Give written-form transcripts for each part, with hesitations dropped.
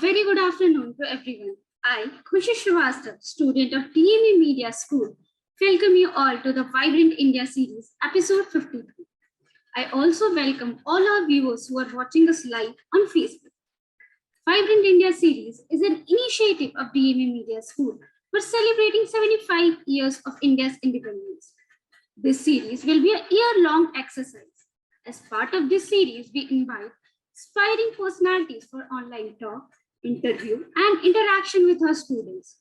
very good afternoon to everyone. I, Khushi Srivastava, student of DMA Media School, welcome you all to the Vibrant India series, episode 53. I also welcome all our viewers who are watching us live on Facebook. Vibrant India series is an initiative of DMA Media School for celebrating 75 years of India's independence. This series will be a year-long exercise. As part of this series, we invite inspiring personalities for online talk, interview, and interaction with our students.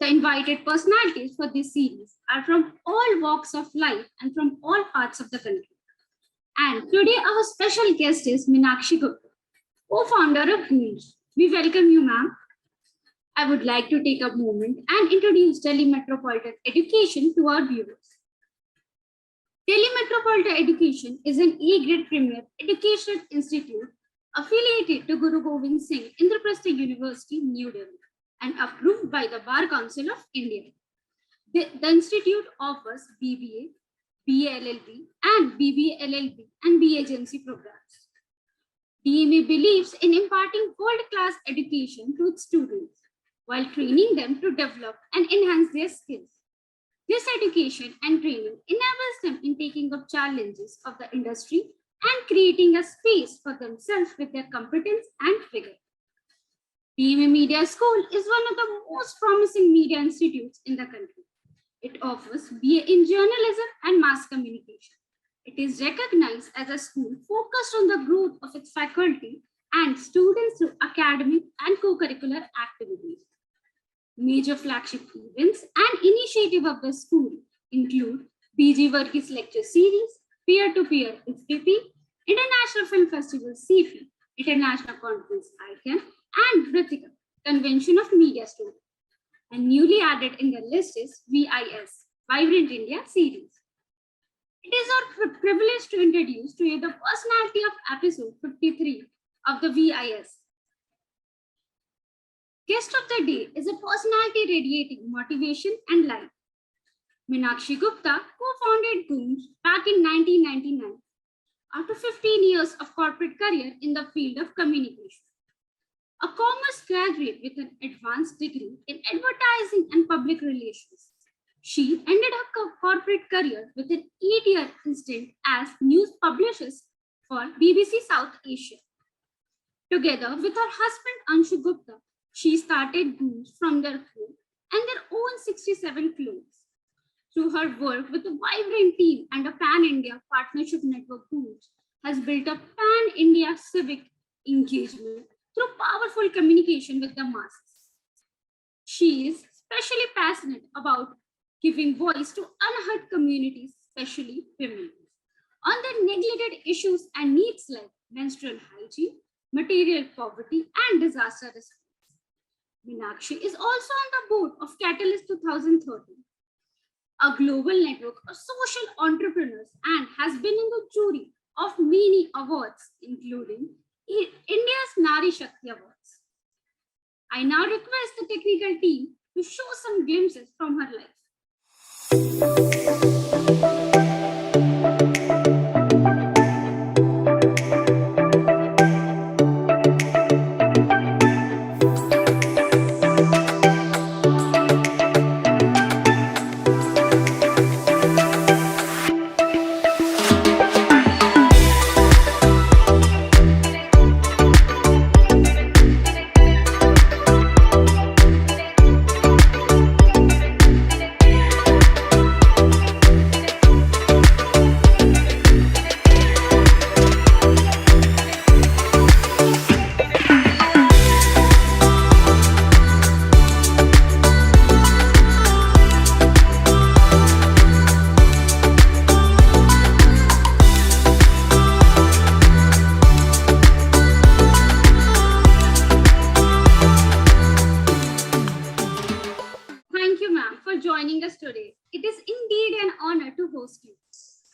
The invited personalities for this series are from all walks of life and from all parts of the country. And today our special guest is Meenakshi Gupta, co-founder of VIS. We welcome you, ma'am. I would like to take a moment and introduce Delhi Metropolitan Education to our viewers. Delhi Metropolitan Education is an A-grade premier educational institute affiliated to Guru Gobind Singh Indraprastha University, New Delhi, and approved by the Bar Council of India. The institute offers BBA, BA LLB, and BBA LLB and BA Agency programs. DMA believes in imparting world-class education to its students while training them to develop and enhance their skills. This education and training enables them in taking up challenges of the industry and creating a space for themselves with their competence and vigor. DMA Media School is one of the most promising media institutes in the country. It offers BA in journalism and mass communication. It is recognized as a school focused on the growth of its faculty and students through academic and co-curricular activities. Major flagship events and initiatives of the school include BG Varghese Lecture Series, Peer-to-Peer FPP, International Film Festival CFI, International Conference ICANN, and Vritika, Convention of Media Students. And newly added in the list is VIS, Vibrant India series. It is our privilege to introduce to you the personality of episode 53 of the VIS. Guest of the day is a personality radiating motivation and light. Meenakshi Gupta co-founded GOOMS back in 1999 after 15 years of corporate career in the field of communication. A commerce graduate with an advanced degree in advertising and public relations, she ended her corporate career with an 8-year stint as news publisher for BBC South Asia. Together with her husband Anshu Gupta, she started GOOMS from their home and their own 67 clothes. Through her work with a vibrant team and a pan-India partnership network, GOOMS has built a pan-India civic engagement through powerful communication with the masses. She is especially passionate about giving voice to unheard communities, especially women, on their neglected issues and needs like menstrual hygiene, material poverty, and disaster response. Meenakshi is also on the board of Catalyst 2013, a global network of social entrepreneurs, and has been in the jury of many awards, including India's Nari Shakti Awards. I now request the technical team to show some glimpses from her life.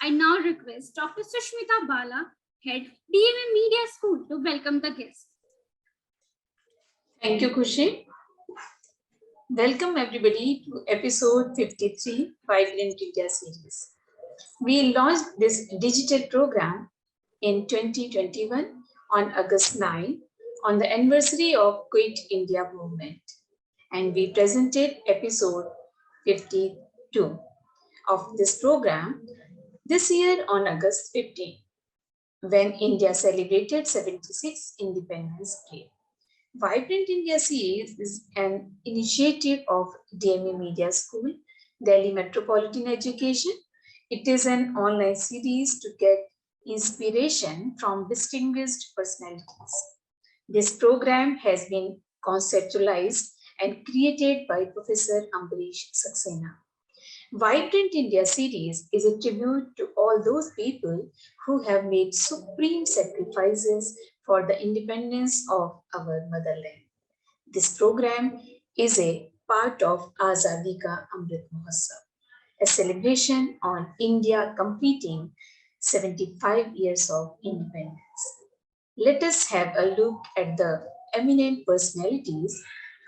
I now request Dr. Sushmita Bala, Head DMA Media School, to welcome the guest. Thank you, Khushi. Welcome everybody to episode 53, Vibrant India series. We launched this digital program in 2021 on August 9 on the anniversary of Quit India movement, and we presented episode 52 of this program this year on August 15, when India celebrated 76 Independence Day. Vibrant India series is an initiative of DME Media School, Delhi Metropolitan Education. It is an online series to get inspiration from distinguished personalities. This program has been conceptualized and created by Professor Ambrish Saxena. Vibrant India series is a tribute to all those people who have made supreme sacrifices for the independence of our motherland. This program is a part of Azadi Ka Amrit Mahotsav, a celebration on India completing 75 years of independence. Let us have a look at the eminent personalities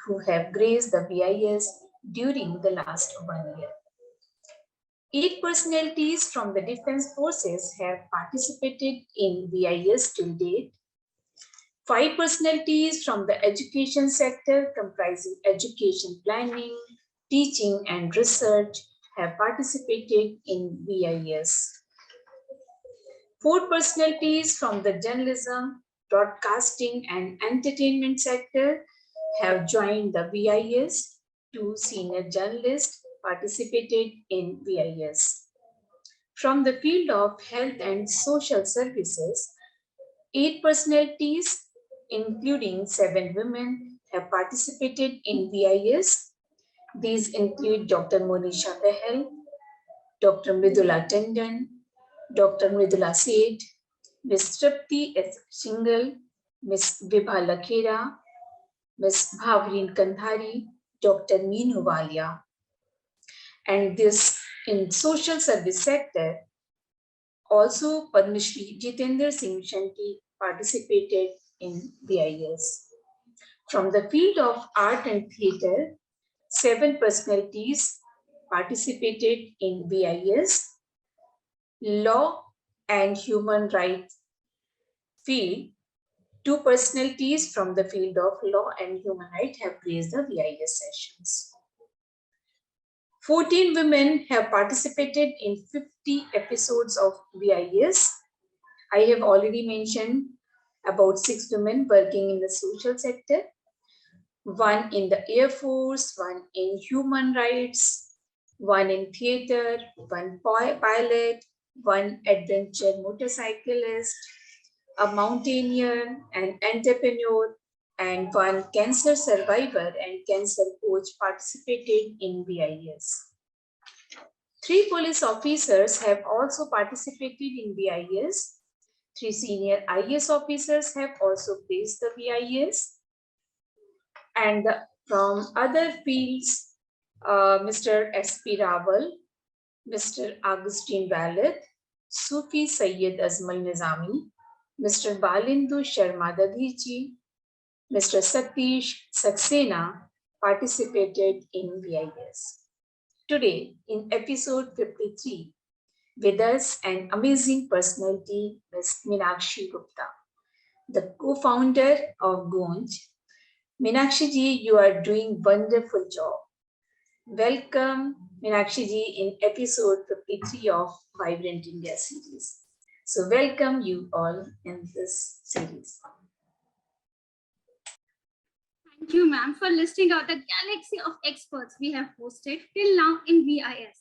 who have graced the VIS during the last 1 year. 8 personalities from the Defense Forces have participated in VIS till date. 5 personalities from the education sector comprising education planning, teaching and research have participated in VIS. 4 personalities from the journalism, broadcasting and entertainment sector have joined the VIS. 2 senior journalists participated in VIS. From the field of health and social services, 8 personalities, including 7 women, have participated in VIS. These include Dr. Monisha Behel, Dr. Mridula Tandon, Dr. Mridula Seth, Ms. Tripti S. Shingal, Ms. Vibha Lakhera, Ms. Bhavreen Kandhari, Dr. Meenu Walia. And this in social service sector, also Padma Shri Jitendra Singh Shanti participated in VIS. From the field of art and theatre, 7 personalities participated in VIS. Law and human rights field, 2 personalities from the field of law and human rights have graced the VIS sessions. 14 women have participated in 50 episodes of VIS. I have already mentioned about 6 women working in the social sector, 1 in the Air Force, 1 in human rights, 1 in theatre, 1 pilot, 1 adventure motorcyclist, a mountaineer, an entrepreneur, and 1 cancer survivor and cancer coach participated in VIS. 3 police officers have also participated in VIS. 3 senior IAS officers have also graced the VIS. And from other fields, Mr. S.P. Rawal, Mr. Augustine Valet, Sufi Sayyid Azmal Nizami, Mr. Balindu Sharma Dadhiji, Mr. Satish Saxena participated in VIS. Today, in episode 53, with us an amazing personality, Ms. Meenakshi Gupta, the co-founder of Gonj. Meenakshi ji, you are doing wonderful job. Welcome, Meenakshi ji, in episode 53 of Vibrant India series. So welcome you all in this series. Thank you, ma'am, for listing out the galaxy of experts we have hosted till now in VIS.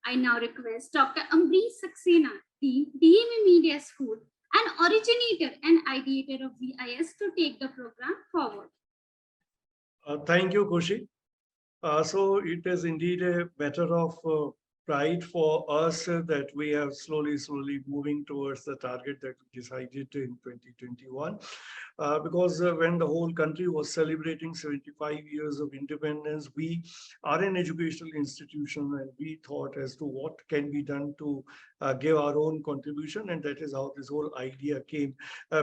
I now request Dr. Ambrish Saxena, the DME Media School, an originator and ideator of VIS, to take the program forward. Thank you, Kushi. So it is indeed a matter of pride for us that we are slowly moving towards the target that we decided in 2021. Because when the whole country was celebrating 75 years of independence, we are an educational institution and we thought as to what can be done to give our own contribution, and that is how this whole idea came.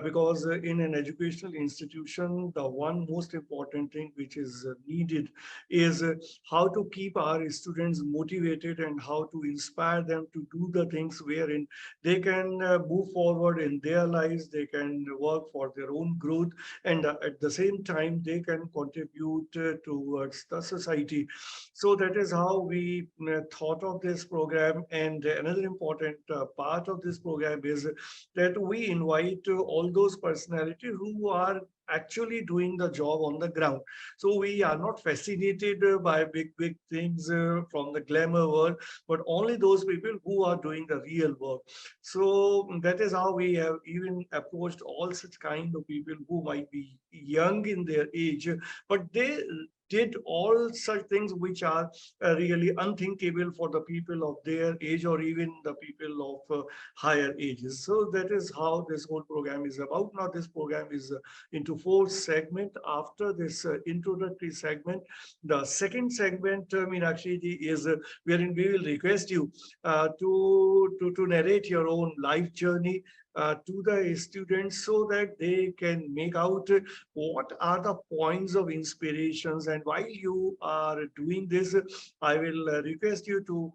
Because in an educational institution, the one most important thing which is needed is how to keep our students motivated and how to inspire them to do the things wherein they can move forward in their lives, they can work for their own growth, and at the same time they can contribute towards the society. So that is how we thought of this program. And another important part of this program is that we invite all those personalities who are actually doing the job on the ground. So we are not fascinated by big things from the glamour world, but only those people who are doing the real work. So that is how we have even approached all such kind of people who might be young in their age, but they did all such things which are really unthinkable for the people of their age or even the people of higher ages. So that is how this whole program is about. Now this program is into 4 segments. After this introductory segment, the second segment, Meenakshi ji, is wherein we will request you to narrate your own life journey to the students so that they can make out what are the points of inspirations. And while you are doing this, I will request you to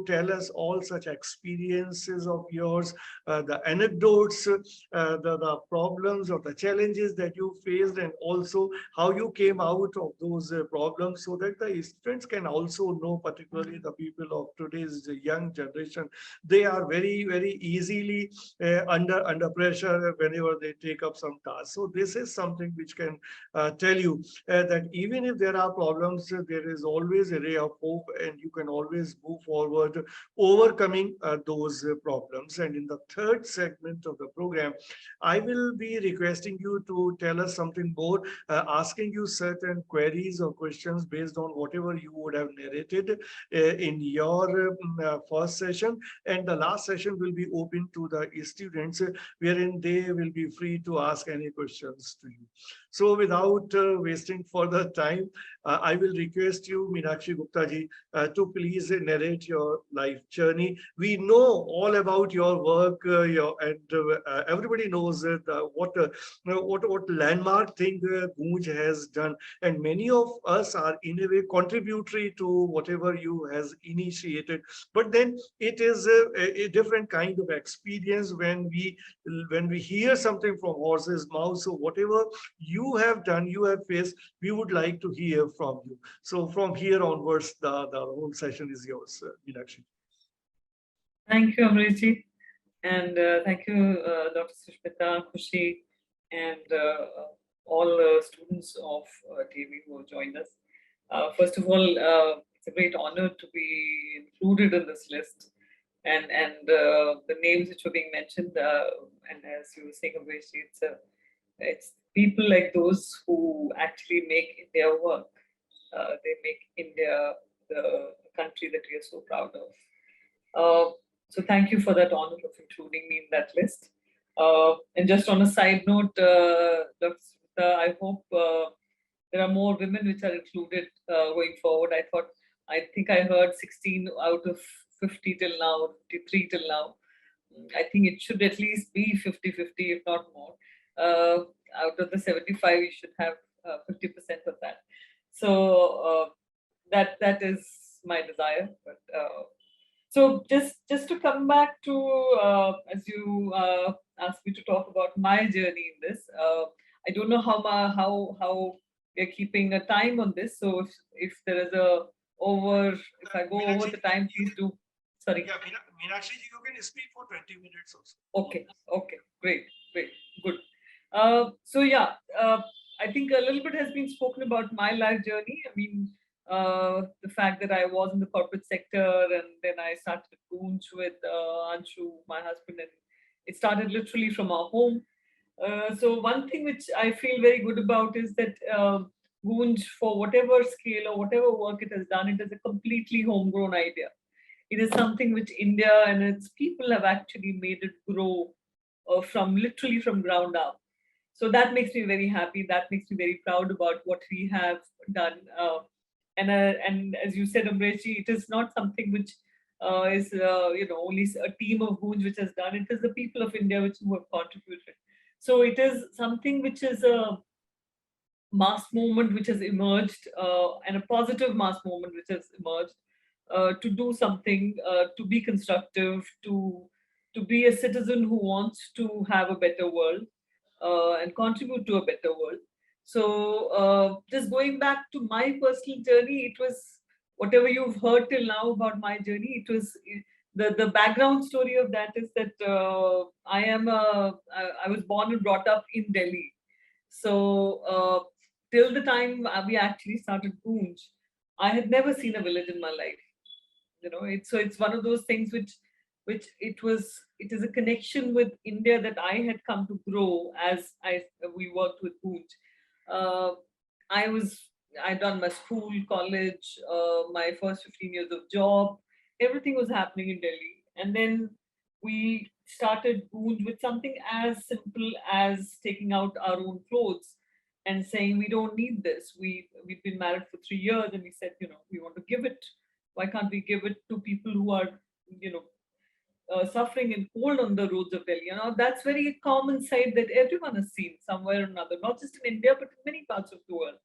tell us all such experiences of yours, the anecdotes, the problems or the challenges that you faced, and also how you came out of those problems, so that the students can also know, particularly the people of today's young generation, they are very easily under pressure whenever they take up some task. So this is something which can tell you that even if there are problems, there is always a ray of hope, and you can always move forward, overcoming those problems. And in the third segment of the program, I will be requesting you to tell us something more, asking you certain queries or questions based on whatever you would have narrated in your first session. And the last session will be open to the students, wherein they will be free to ask any questions to you. So without wasting further time, I will request you, Meenakshi Gupta ji, to please narrate your life journey. We know all about your work, and everybody knows that what landmark thing Goonj has done, and many of us are in a way contributory to whatever you has initiated. But then it is a different kind of experience when we hear something from horse's mouth. So whatever you have done, you have faced, we would like to hear from you. So from here onwards, the whole session is yours, Meenakshi. Thank you, Amrit, and thank you, Dr. Sushmita, Khushi, and all students of TV who have joined us. First of all, it's a great honor to be included in this list, and the names which were being mentioned, and as you were saying, Amrit, it's people like those who actually make India work. They make India the country that we are so proud of. So thank you for that honor of including me in that list. And just on a side note, Dr. Smita, I hope there are more women which are included going forward. I think I heard 16 out of 50 till now, 53 till now. I think it should at least be 50-50, if not more. Out of the 75, you should have 50% of that. So that is my desire. But so just to come back to as you asked me to talk about my journey in this, I don't know how we're keeping a time on this. So if there is if I go over the time, please do. Sorry. Yeah, Meenakshi, you can speak for 20 minutes or so. Okay, great, good. So yeah, I think a little bit has been spoken about my life journey. I mean, the fact that I was in the corporate sector, and then I started Goonj with Anshu, my husband, and it started literally from our home. So one thing which I feel very good about is that Goonj, for whatever scale or whatever work it has done, it is a completely homegrown idea. It is something which India and its people have actually made it grow literally from ground up. So that makes me very happy. That makes me very proud about what we have done. And as you said, Ambrish, it is not something which is only a team of Goonj which has done it. Is the people of India who have contributed. So it is something which is a mass movement which has emerged, and a positive mass movement which has emerged, to do something, to be constructive, to be a citizen who wants to have a better world, and contribute to a better world. So just going back to my personal journey, it was whatever you've heard till now about my journey. It was the background story of that is that I was born and brought up in Delhi. So till the time we actually started Poonj, I had never seen a village in my life. It's one of those things which it is a connection with India that I had come to grow as we worked with Poonj. Uh, I was I'd done my school, college, my first 15 years of job. Everything was happening in Delhi, and then we started Poonj with something as simple as taking out our own clothes and saying we don't need this. We've been married for 3 years, and we said, we want to give it. Why can't we give it to people who are, you know, suffering in cold on the roads of Delhi? That's very common sight that everyone has seen somewhere or another, not just in India, but in many parts of the world.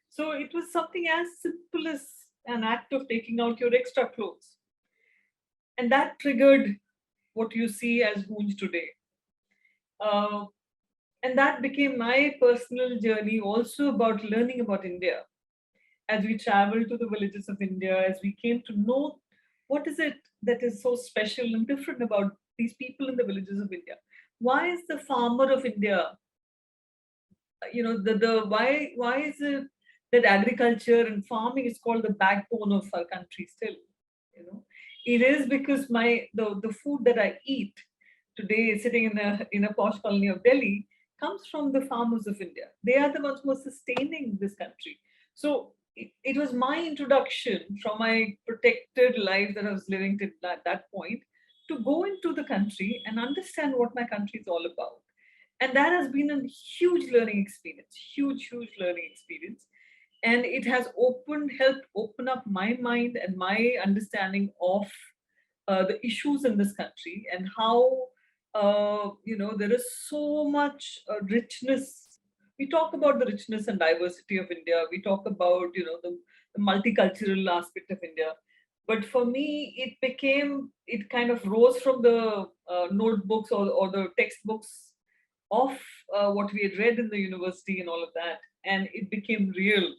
So it was something as simple as an act of taking out your extra clothes. And that triggered what you see as Goonj today. Uh, and that became my personal journey also about learning about India. As we traveled to the villages of India, as we came to know what is it that is so special and different about these people in the villages of India. Why is the farmer of India, the why is it that agriculture and farming is called the backbone of our country still? It is because the food that I eat today, sitting in a posh colony of Delhi, comes from the farmers of India. They are the ones who are sustaining this country. So it was my introduction from my protected life that I was living till that point, to go into the country and understand what my country is all about. And that has been a huge learning experience, huge learning experience. And it has helped open up my mind and my understanding of the issues in this country, and how there is so much richness. We talk about the richness and diversity of India. We talk about the multicultural aspect of India. But for me, it kind of rose from the notebooks or the textbooks of what we had read in the university and all of that, and it became real.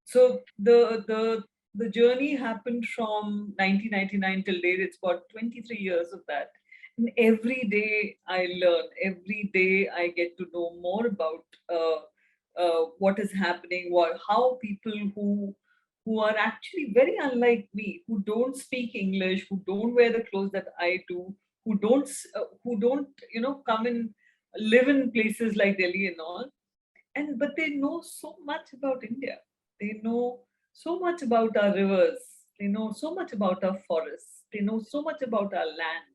So the journey happened from 1999 till date. It's about 23 years of that. And every day I learn. Every day I get to know more about what is happening. How people who are actually very unlike me, who don't speak English, who don't wear the clothes that I do, who don't come and live in places like Delhi and all, but they know so much about India. They know so much about our rivers. They know so much about our forests. They know so much about our land.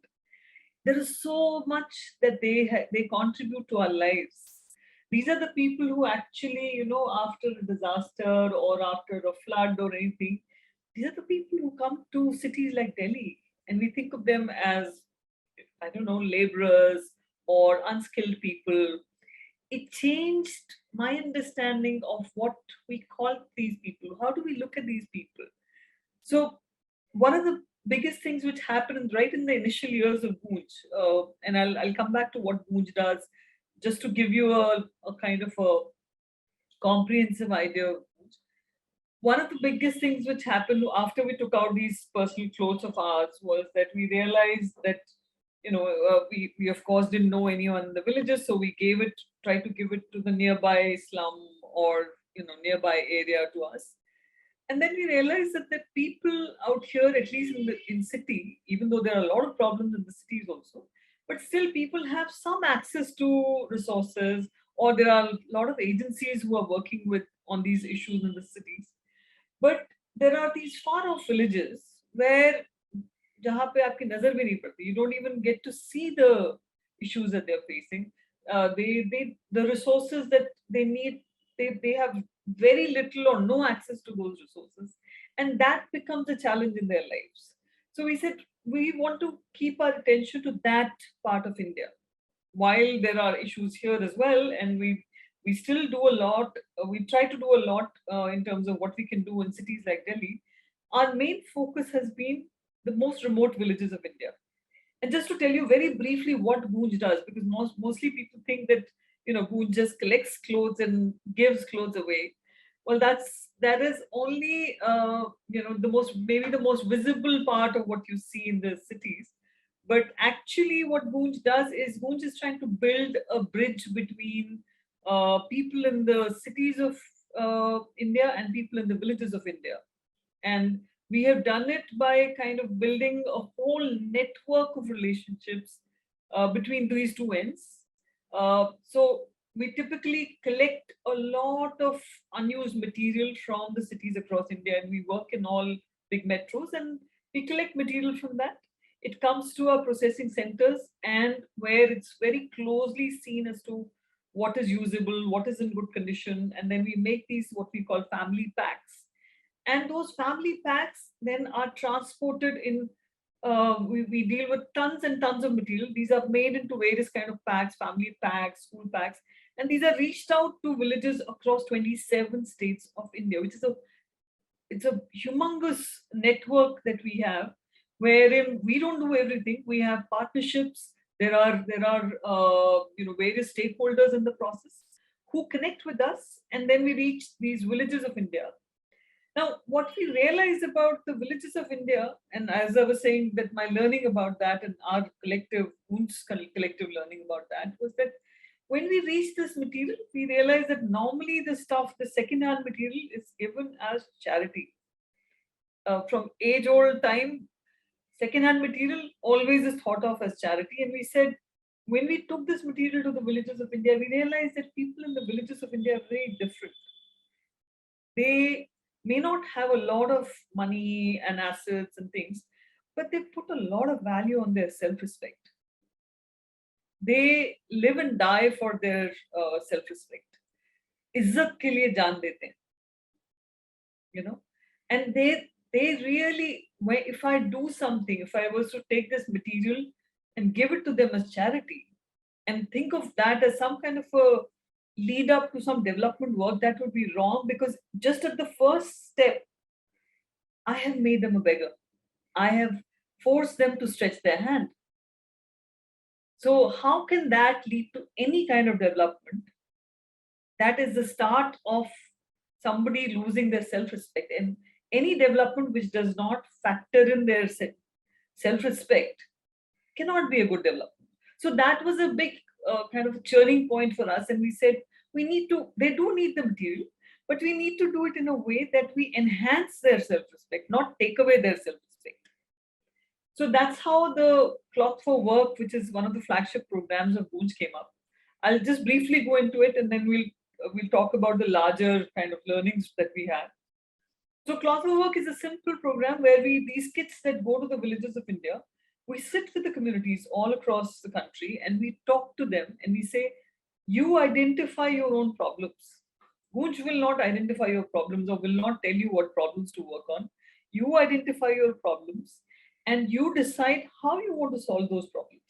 There is so much that they contribute to our lives. These are the people who actually, after a disaster or after a flood or anything, these are the people who come to cities like Delhi, and we think of them as, I don't know, laborers or unskilled people. It changed my understanding of what we call these people. How do we look at these people? So, one of the biggest things which happened right in the initial years of Goonj, and I'll come back to what Goonj does, just to give you a kind of a comprehensive idea of Goonj. One of the biggest things which happened after we took out these personal clothes of ours was that we realized that we of course didn't know anyone in the villages, so we tried to give it to the nearby slum or nearby area to us. And then we realized that the people out here, at least in city, even though there are a lot of problems in the cities also, but still people have some access to resources, or there are a lot of agencies who are working on these issues in the cities. But there are these far off villages where जहाँ पे आपकी नजर भी नहीं पड़ती, you don't even get to see the issues that they're facing. The resources that they need, they have very little or no access to those resources, and that becomes a challenge in their lives. So we said we want to keep our attention to that part of India, while there are issues here as well, and we still do a lot. We try to do a lot in terms of what we can do in cities like Delhi. Our main focus has been the most remote villages of India. And just to tell you very briefly what Boonj does, because mostly people think that Boonj just collects clothes and gives clothes away. Well, that is only the most, maybe the most visible part of what you see in the cities. But actually, what Boonj does is Boonj is trying to build a bridge between people in the cities of India and people in the villages of India. And we have done it by kind of building a whole network of relationships between these two ends. So we typically collect a lot of unused material from the cities across India, and we work in all big metros, and we collect material from that. It comes to our processing centers, and where it's very closely seen as to what is usable, what is in good condition, and then we make these what we call family packs. And those family packs then are transported in. We deal with tons and tons of material. These are made into various kind of packs, family packs, school packs, and these are reached out to villages across 27 states of India, which is a humongous network that we have, wherein we don't do everything. We have partnerships. There are various stakeholders in the process who connect with us, and then we reach these villages of India. Now, what we realize about the villages of India, and as I was saying, that my learning about that and our collective learning about that was that when we reach this material, we realize that normally the stuff, the second-hand material, is given as charity. From age-old time, second-hand material always is thought of as charity. And we said, when we took this material to the villages of India, we realized that people in the villages of India are very different. They may not have a lot of money and assets and things, but they put a lot of value on their self-respect. They live and die for their self-respect. इज्जत के लिए जान देते हैं, and they really, if I do something, if I was to take this material and give it to them as charity, and think of that as some kind of a lead up to some development work, that would be wrong, because just at the first step, I have made them a beggar. I have forced them to stretch their hand. So how can that lead to any kind of development? That is the start of somebody losing their self-respect. And any development which does not factor in their self-respect cannot be a good development. So that was a big kind of churning point for us. And we said, they do need the material, but we need to do it in a way that we enhance their self-respect, not take away their self-respect. So that's how the Cloth for Work, which is one of the flagship programs of Boonj, came up. I'll just briefly go into it, and then we'll talk about the larger kind of learnings that we have. So Cloth for Work is a simple program where these kits that go to the villages of India, we sit with the communities all across the country and we talk to them and we say, you identify your own problems. Boonj will not identify your problems or will not tell you what problems to work on. You identify your problems and you decide how you want to solve those problems.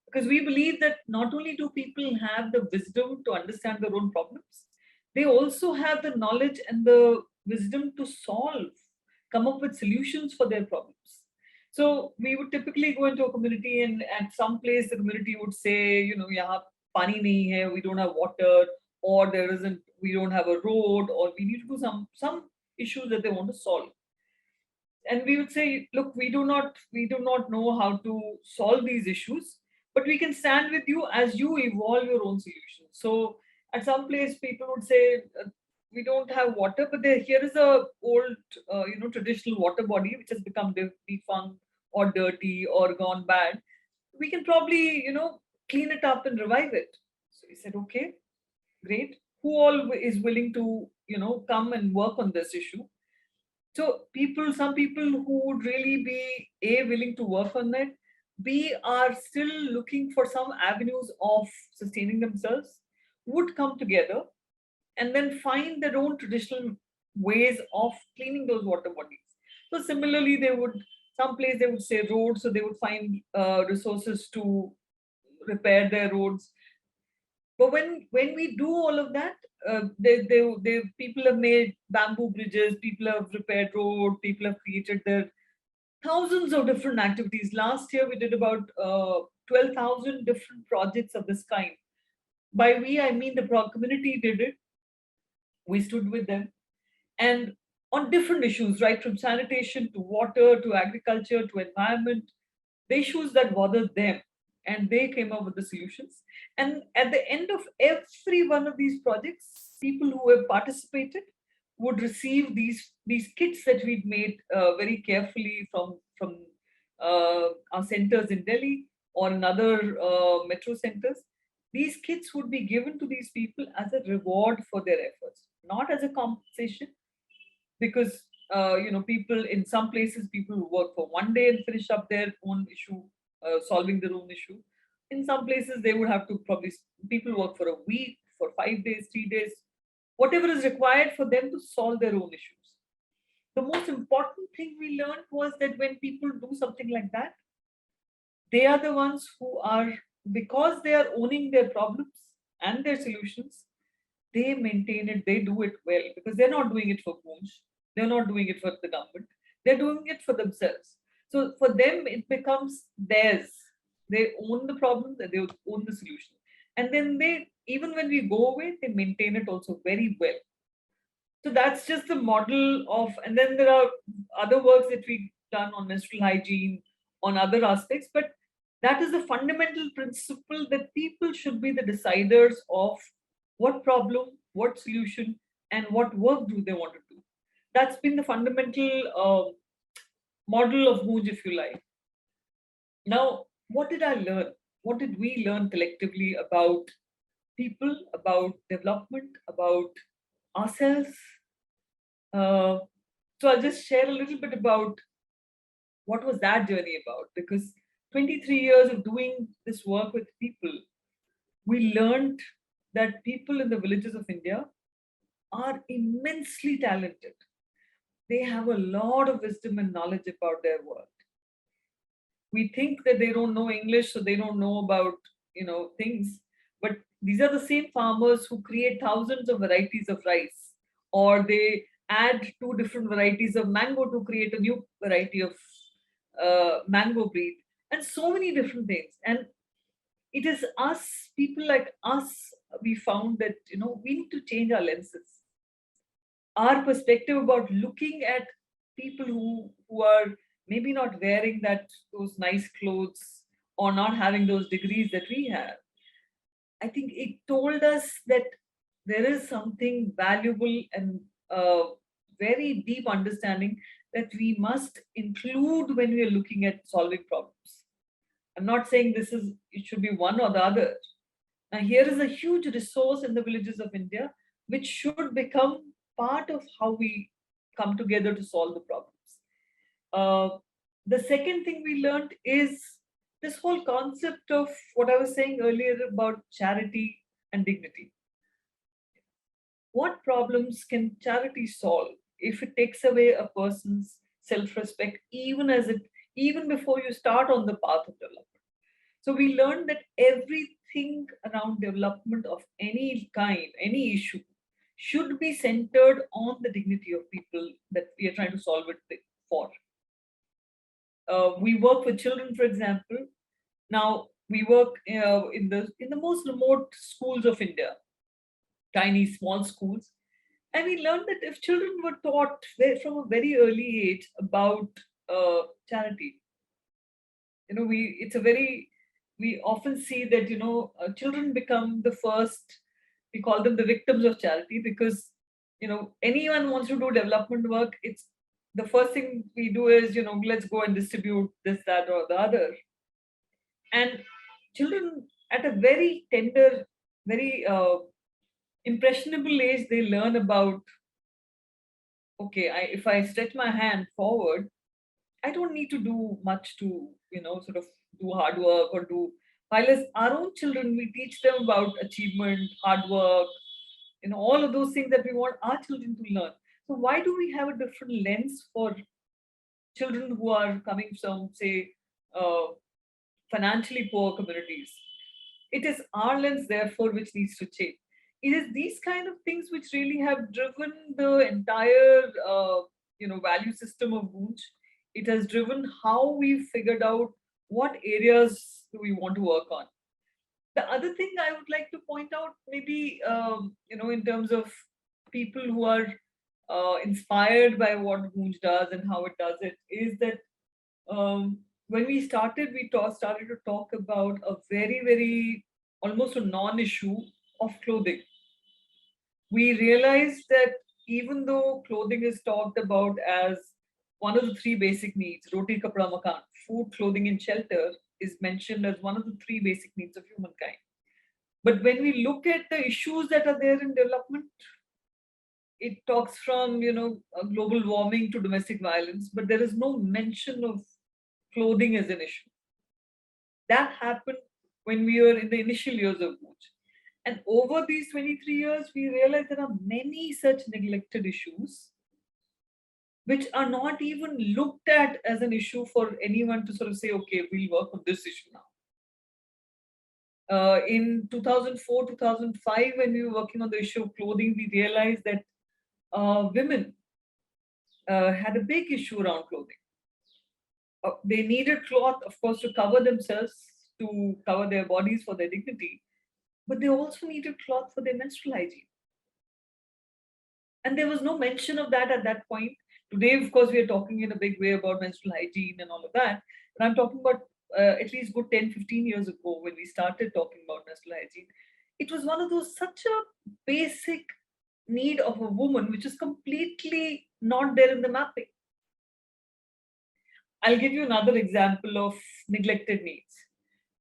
Because we believe that not only do people have the wisdom to understand their own problems, they also have the knowledge and the wisdom to come up with solutions for their problems. So we would typically go into a community, and at some place the community would say, yahan pani nahi hai, we don't have water, or we don't have a road, or we need to do some issues that they want to solve. And we would say, look, we do not know how to solve these issues, but we can stand with you as you evolve your own solutions. So at some place, people would say, we don't have water, but here is a old, traditional water body which has become defunct or dirty or gone bad. We can probably, clean it up and revive it. So we said, okay, great. Who all is willing to, come and work on this issue? So some people who would really be willing to work on that, B, are still looking for some avenues of sustaining themselves, would come together and then find their own traditional ways of cleaning those water bodies. So similarly, some place they would say roads, so they would find resources to repair their roads. But when we do all of that, people have made bamboo bridges, people have repaired road, people have created their thousands of different activities. Last year we did about 12,000 different projects of this kind. By we, I mean the community did it. We stood with them, and on different issues, right from sanitation to water to agriculture to environment, the issues that bothered them, and they came up with the solutions. And at the end of every one of these projects, people who have participated would receive these kits that we'd made very carefully from our centers in Delhi or in other metro centers. These kits would be given to these people as a reward for their efforts, not as a compensation, because people in some places, people who work for one day and finish up their own issue, solving their own issue. In some places they would have to probably, people work for a week, for 5 days, 3 days, whatever is required for them to solve their own issues. The most important thing we learned was that when people do something like that, they are the ones who are, because they are owning their problems and their solutions, they maintain it, they do it well, because they're not doing it for Poonj, they're not doing it for the government, they're doing it for themselves. So for them, it becomes theirs. They own the problem, they own the solution. And then they, even when we go away, they maintain it also very well. So that's just the model of, and then there are other works that we've done on menstrual hygiene, on other aspects, but that is the fundamental principle that people should be the deciders of what problem, what solution, and what work do they want to do. That's been the fundamental model of Mooj, if you like. Now, what did I learn? What did we learn collectively about people, about development, about ourselves? So I'll just share a little bit about what was that journey about, because 23 years of doing this work with people, we learned that people in the villages of India are immensely talented. They have a lot of wisdom and knowledge about their work. We think that they don't know English, so they don't know about things. But these are the same farmers who create thousands of varieties of rice, or they add 2 different varieties of mango to create a new variety of mango breed, and so many different things. And it is us, people like us, we found that we need to change our lenses, our perspective about looking at people who are maybe not wearing those nice clothes or not having those degrees that we have. I think it told us that there is something valuable and very deep understanding that we must include when we are looking at solving problems. I'm not saying it should be one or the other. Now, here is a huge resource in the villages of India, which should become part of how we come together to solve the problems. The second thing we learned is this whole concept of what I was saying earlier about charity and dignity. What problems can charity solve if it takes away a person's self-respect, even before you start on the path of development? So we learned that everything around development of any kind, any issue, should be centered on the dignity of people that we are trying to solve it for. We work with children, for example. Now we work in the most remote schools of India, tiny small schools, and we learned that if children were taught from a very early age about charity, we often see that children become the first, we call them the victims of charity, because anyone wants to do development work, it's the first thing we do is let's go and distribute this, that, or the other. And children at a very tender, very impressionable age, they learn about, okay, if I stretch my hand forward, I don't need to do much to sort of do hard work or do. While as our own children, we teach them about achievement, hard work, all of those things that we want our children to learn. So why do we have a different lens for children who are coming from, say, uh, financially poor communities? It is our lens, therefore, which needs to change. It is these kind of things which really have driven the entire, value system of Goonj. It has driven how we figured out what areas do we want to work on. The other thing I would like to point out, maybe, in terms of people who are inspired by what Goonj does and how it does it, is that when we started, started to talk about a very, very almost a non-issue of clothing. We realized that even though clothing is talked about as one of the three basic needs, roti, kapda, makan, food, clothing, and shelter is mentioned as one of the three basic needs of humankind. But when we look at the issues that are there in development, it talks from global warming to domestic violence, but there is no mention of clothing as an issue. That happened when we were in the initial years of Goonj. And over these 23 years, we realized there are many such neglected issues which are not even looked at as an issue for anyone to sort of say, okay, we'll work on this issue now. In 2004, 2005, when we were working on the issue of clothing, we realized that women had a big issue around clothing. They needed cloth, of course, to cover themselves, to cover their bodies for their dignity, but they also needed cloth for their menstrual hygiene. And there was no mention of that at that point. Today, of course, we are talking in a big way about menstrual hygiene and all of that. And I'm talking about at least good 10, 15 years ago when we started talking about menstrual hygiene. It was one of those such a basic need of a woman, which is completely not there in the mapping. I'll give you another example of neglected needs.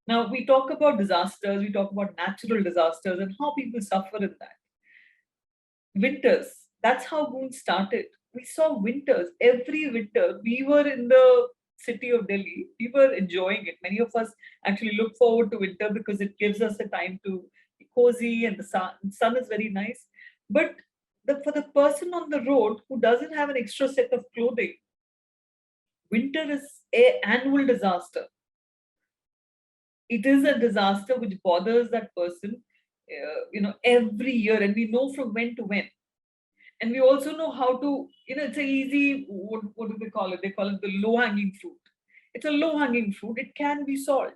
Now, we talk about disasters, we talk about natural disasters and how people suffer in that. Winters, that's how Goonj started. We saw winters. Every winter, we were in the city of Delhi, we were enjoying it. Many of us actually look forward to winter because it gives us a time to be cozy and the sun is very nice. But for the person on the road who doesn't have an extra set of clothing, winter is an annual disaster. It is a disaster which bothers that person, every year, and we know from when to when. And we also know how to, it's a easy, what do they call it? They call it the low-hanging fruit. It's a low-hanging fruit. It can be solved.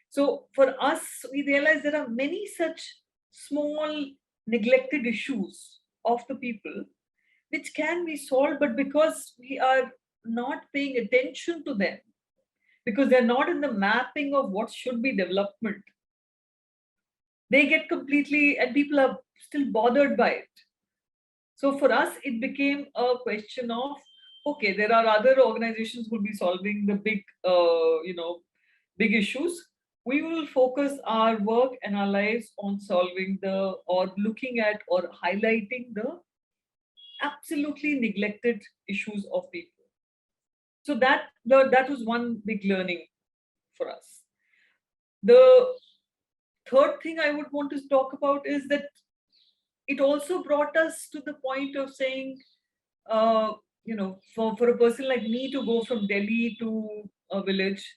So for us, we realize there are many such small neglected issues of the people which can be solved, but because we are not paying attention to them, because they're not in the mapping of what should be development, they get completely, and people are still bothered by it. So for us, it became a question of, okay, there are other organizations who will be solving the big, big issues. We will focus our work and our lives on solving or looking at or highlighting the absolutely neglected issues of people. So that was one big learning for us. The third thing I would want to talk about is that it also brought us to the point of saying, for a person like me to go from Delhi to a village,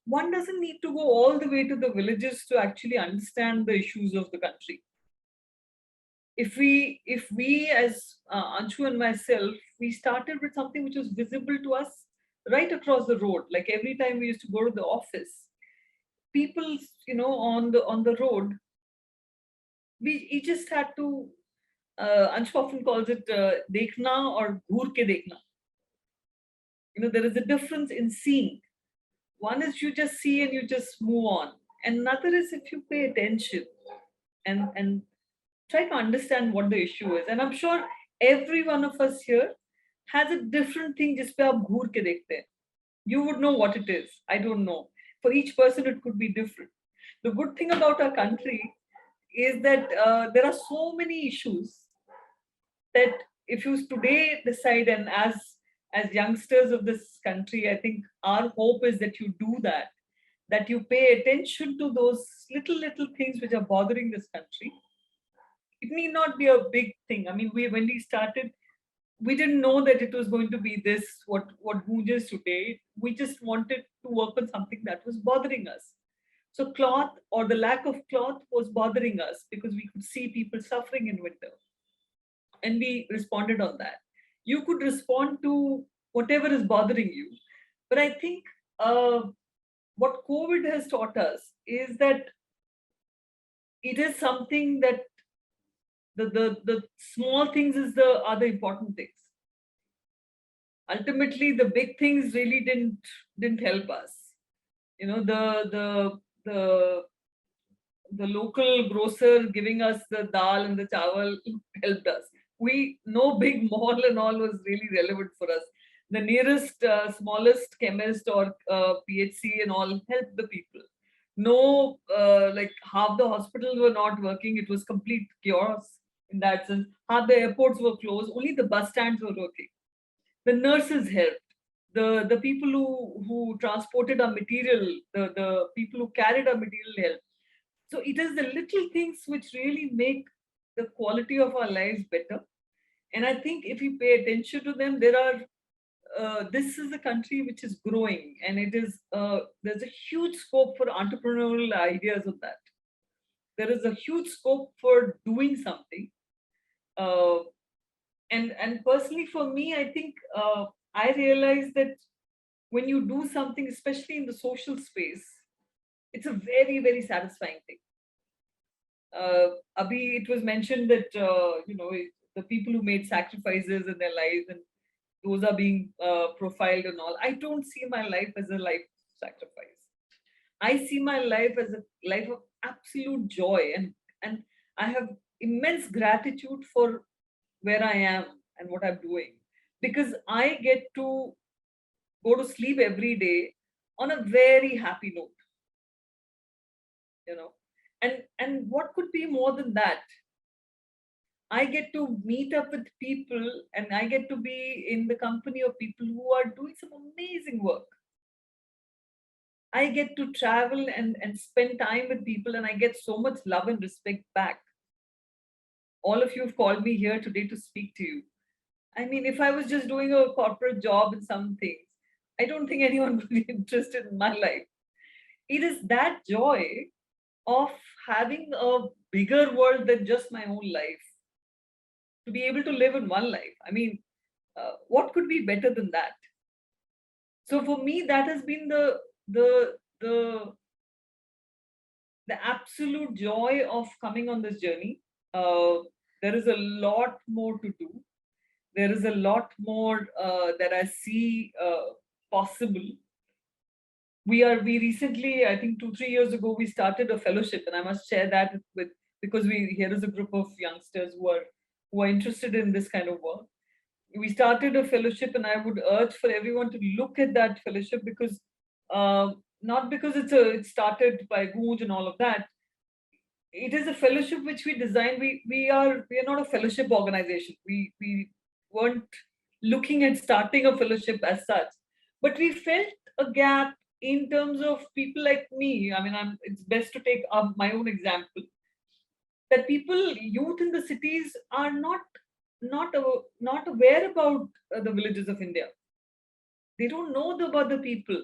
one doesn't need to go all the way to the villages to actually understand the issues of the country. If we as Anshu and myself, we started with something which was visible to us right across the road. Like every time we used to go to the office, people, on the road, we just had to, Anshu often calls it dekhna or ghur ke dekhna. There is a difference in seeing. One is you just see and you just move on. And another is if you pay attention and try to understand what the issue is. And I'm sure every one of us here has a different thing just pe aap ghur ke dekhte hain. You would know what it is. I don't know. For each person, it could be different. The good thing about our country is that there are so many issues that if you today decide, and as youngsters of this country, I think our hope is that you do that you pay attention to those little things which are bothering this country, It need not be a big thing. I mean, when we started, we didn't know that it was going to be this, what Guj is today. We just wanted to work on something that was bothering us. So cloth, or the lack of cloth, was bothering us because we could see people suffering in winter. And we responded on that. You could respond to whatever is bothering you. But I think what COVID has taught us is that it is something that the small things are the important things. Ultimately, the big things really didn't help us. You know, the the local grocer giving us the dal and the chawal helped us. No big mall and all was really relevant for us. The nearest smallest chemist or PHC and all helped the people. No, like half the hospitals were not working. It was complete chaos in that sense. Half the airports were closed. Only the bus stands were working. The nurses helped. The people who transported our material, the people who carried our material helped. So it is the little things which really make the quality of our lives better. And I think if we pay attention to them, this is a country which is growing, and there's a huge scope for entrepreneurial ideas of that. There is a huge scope for doing something. Uh, and personally for me, I think I realized that when you do something, especially in the social space, it's a very, very satisfying thing. Abhi, it was mentioned that the people who made sacrifices in their lives, and those are being profiled and all. I don't see my life as a life sacrifice. I see my life as a life of absolute joy, and I have immense gratitude for where I am and what I'm doing, because I get to go to sleep every day on a very happy note. You know, and what could be more than that? I get to meet up with people, and I get to be in the company of people who are doing some amazing work. I get to travel and spend time with people, and I get so much love and respect back. All of you have called me here today to speak to you. I mean, if I was just doing a corporate job in some things, I don't think anyone would be interested in my life. It is that joy of having a bigger world than just my own life, to be able to live in one life. I mean, what could be better than that? So for me, that has been the the the absolute joy of coming on this journey. There is a lot more to do. There is a lot more that I see possible. We recently, I think 2-3 years ago, we started a fellowship, and I must share that with, because here is a group of youngsters who are interested in this kind of work. We started a fellowship, and I would urge for everyone to look at that fellowship, because not because it started by Gooj and all of that. It is a fellowship which we designed. We are not a fellowship organization. We weren't looking at starting a fellowship as such, but we felt a gap in terms of people like me. I mean, it's best to take up my own example, that youth in the cities are not aware about the villages of India. They don't know about the people.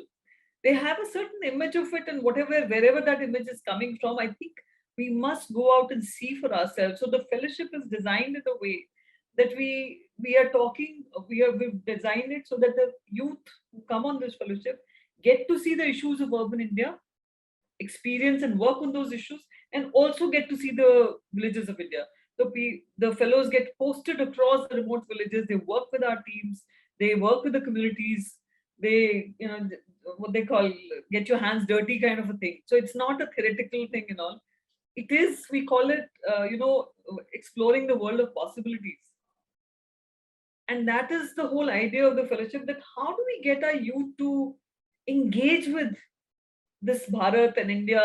They have a certain image of it, and wherever that image is coming from, I think we must go out and see for ourselves. So the fellowship is designed in a way that we've designed it so that the youth who come on this fellowship get to see the issues of urban India, experience and work on those issues, and also get to see the villages of India. So the fellows get posted across the remote villages. They work with our teams. They work with the communities. They, what they call get your hands dirty kind of a thing. So it's not a theoretical thing and all. It is, we call it, exploring the world of possibilities. And that is the whole idea of the fellowship, that how do we get our youth to engage with this Bharat and India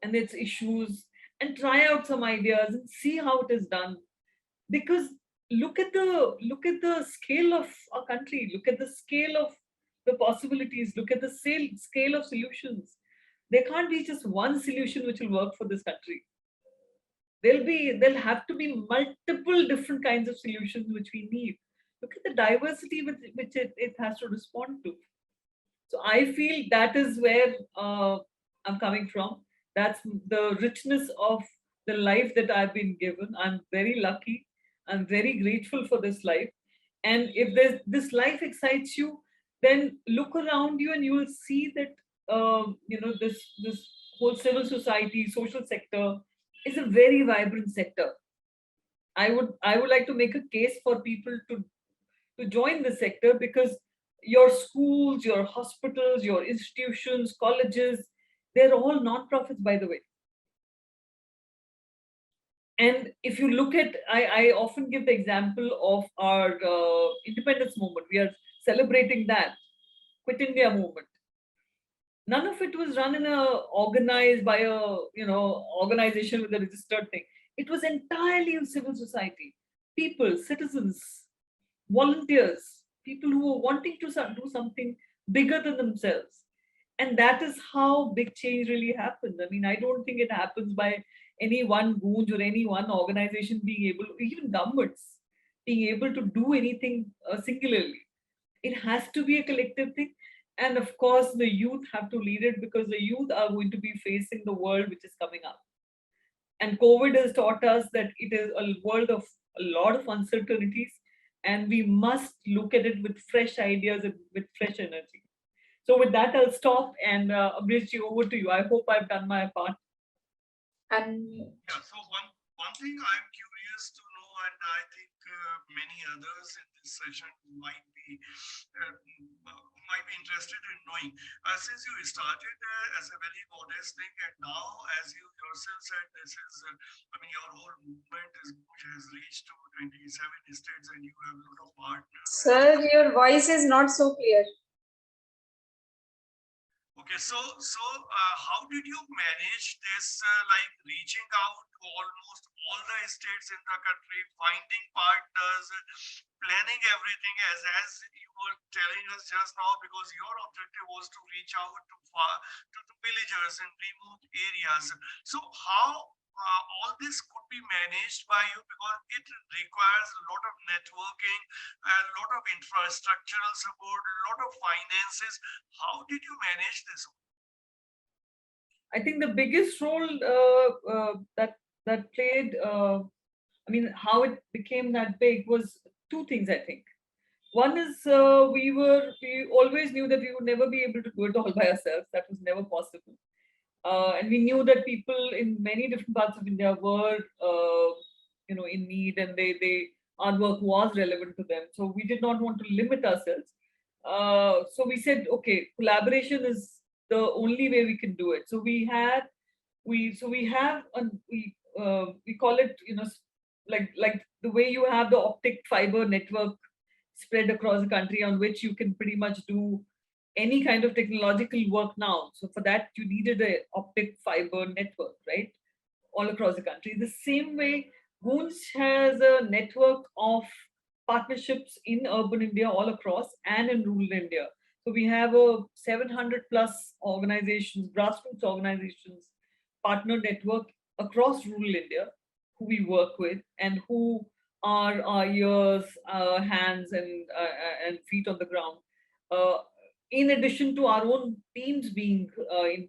and its issues, and try out some ideas and see how it is done. Because look at the scale of our country, look at the scale of the possibilities, look at the scale of solutions. There can't be just one solution which will work for this country. there'll have to be multiple different kinds of solutions which we need. Look at the diversity with which it has to respond to. So I feel that is where I'm coming from. That's the richness of the life that I've been given. I'm very lucky. I'm very grateful for this life. And if this life excites you, then look around you and you will see that this whole civil society, social sector is a very vibrant sector. I would like to make a case for people to join the sector, because your schools, your hospitals, your institutions, colleges, they're all non-profits, by the way. And if you look at, I often give the example of our independence movement. We are celebrating that Quit India movement. None of it was run in a organized by a organization with a registered thing. It was entirely in civil society, people, citizens, volunteers, people who were wanting to do something bigger than themselves. And that is how big change really happens. I mean, I don't think it happens by any one goons or any one organization being able, even governments, being able to do anything singularly. It has to be a collective thing. And of course, the youth have to lead it, because the youth are going to be facing the world which is coming up. And COVID has taught us that it is a world of a lot of uncertainties, and we must look at it with fresh ideas and with fresh energy. So with that, I'll stop, and Ambrish, over to you. I hope I've done my part. And Yeah, so one thing I'm curious to know, and I think many others in this session might be interested in knowing, since you started as a very modest thing, and now, as you yourself said, this is, I mean, your whole movement has reached to 27 states, and you have a lot of partners. sir, your voice is not so clear. Okay, so how did you manage this, like reaching out to almost all the states in the country, finding partners, planning everything as you were telling us just now, because your objective was to reach out to villagers in remote areas. So how all this could be managed by you, because it requires a lot of networking, a lot of infrastructural support, a lot of finances. How did you manage this? I think the biggest role that played, I mean, how it became that big was two things, I think. One is we always knew that we would never be able to do it all by ourselves. That was never possible. And we knew that people in many different parts of India were, in need, and our work was relevant to them. So we did not want to limit ourselves. So we said, okay, collaboration is the only way we can do it. So we call it, like the way you have the optic fiber network spread across the country, on which you can pretty much do any kind of technological work now. So for that, you needed a optic fiber network, right? All across the country. The same way, Goons has a network of partnerships in urban India all across, and in rural India. So we have a 700 plus organizations, grassroots organizations, partner network across rural India, who we work with, and who are our ears, hands, and feet on the ground. In addition to our own teams being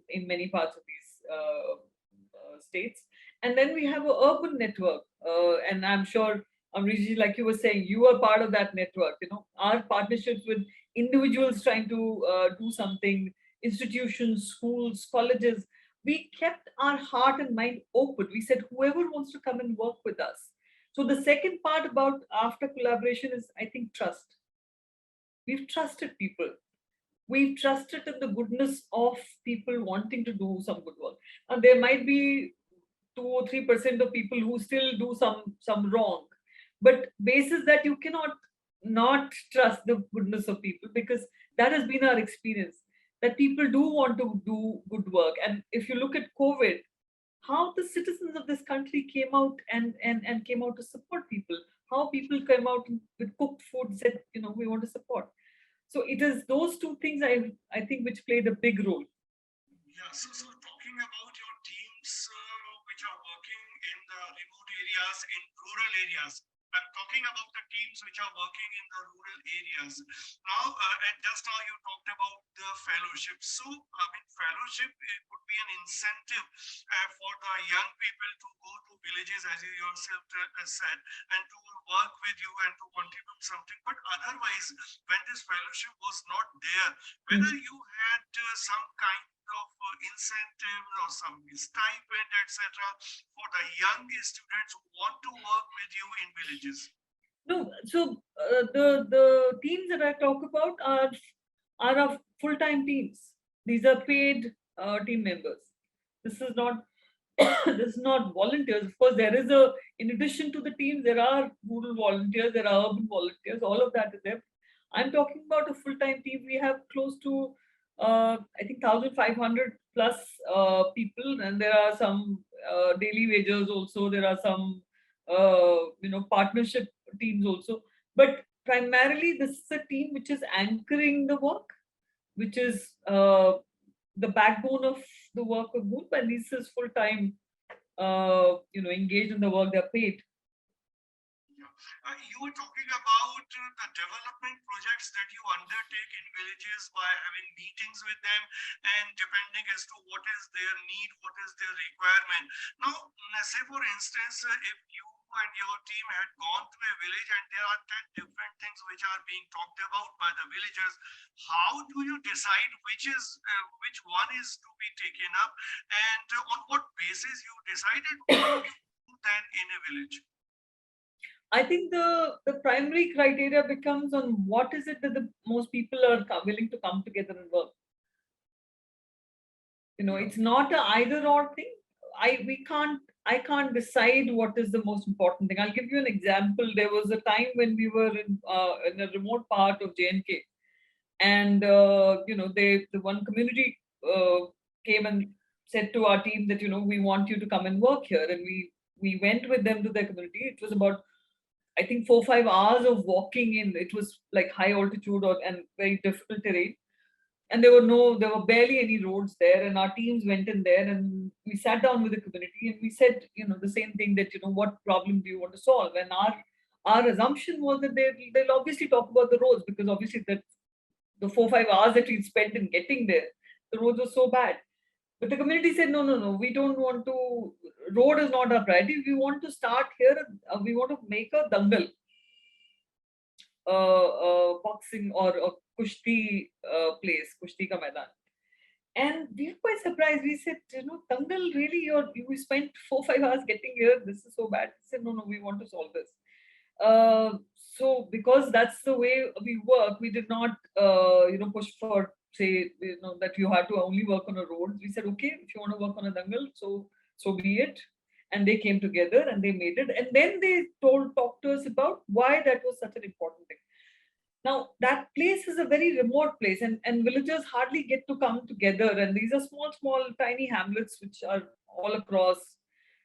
in many parts of these states. And then we have an urban network. And I'm sure, Amriji, like you were saying, you are part of that network. Our partnerships with individuals trying to do something, institutions, schools, colleges, we kept our heart and mind open. We said, whoever wants to come and work with us. So the second part about after collaboration is, I think, trust. We've trusted people. We've trusted in the goodness of people wanting to do some good work. And there might be 2 or 3% of people who still do some wrong. But basis that you cannot not trust the goodness of people, because that has been our experience, that people do want to do good work. And if you look at COVID, how the citizens of this country came out and came out to support people, how people came out with cooked food, said, we want to support. So it is those two things I think which played a big role. Yeah, so talking about your teams which are working in the remote areas, in rural areas. I'm talking about the teams which are working in the rural areas. Now, and just now you talked about the fellowship. So, I mean, fellowship it could be an incentive for the young people to go to villages, as you yourself said, and to work with you and to contribute something. But otherwise, when this fellowship was not there, whether you had some kind of incentive or some stipend, etc., for the young students who want to work with you in villages? No, so the teams that I talk about are of full-time teams. These are paid team members. This is not this is not volunteers. Of course, there is a in addition to the teams, there are rural volunteers, there are urban volunteers. All of that is there. I'm talking about a full-time team. We have close to I think 1,500 plus people, and there are some daily wagers also. There are some partnership teams also. But primarily, this is a team which is anchoring the work, which is the backbone of the work of group, and this is full time, engaged in the work. They're paid. You were talking about the development projects that you undertake in villages by having meetings with them and depending as to what is their need, what is their requirement. Now, say for instance, if you and your team had gone to a village and there are 10 different things which are being talked about by the villagers, how do you decide which one is to be taken up, and on what basis you decided what to do then in a village? I think the primary criteria becomes on what is it that the most people are willing to come together and work. It's not a either or thing. I can't decide what is the most important thing. I'll give you an example. There was a time when we were in a remote part of JNK, and the one community came and said to our team that we want you to come and work here, and we went with them to their community. It was about I think 4-5 hours of walking in. It was like high altitude and very difficult terrain. And there were barely any roads there. And our teams went in there and we sat down with the community and we said, the same thing that, what problem do you want to solve? And our assumption was that they'll obviously talk about the roads, because obviously the 4-5 hours that we spent in getting there, the roads were so bad. But the community said, no, we don't want to, road is not our priority. We want to start here. We want to make a dangal, boxing or kushti place, kushti ka maidan. And we were quite surprised. We said, dangal, really? We spent 4-5 hours getting here. This is so bad. He said, no, we want to solve this. So because that's the way we work, we did not, push for, say, that you had to only work on a road. We said, okay, if you want to work on a dangal, so be it. And they came together and they made it. And then they talked to us about why that was such an important thing. Now, that place is a very remote place, and villagers hardly get to come together. And these are small, tiny hamlets which are all across.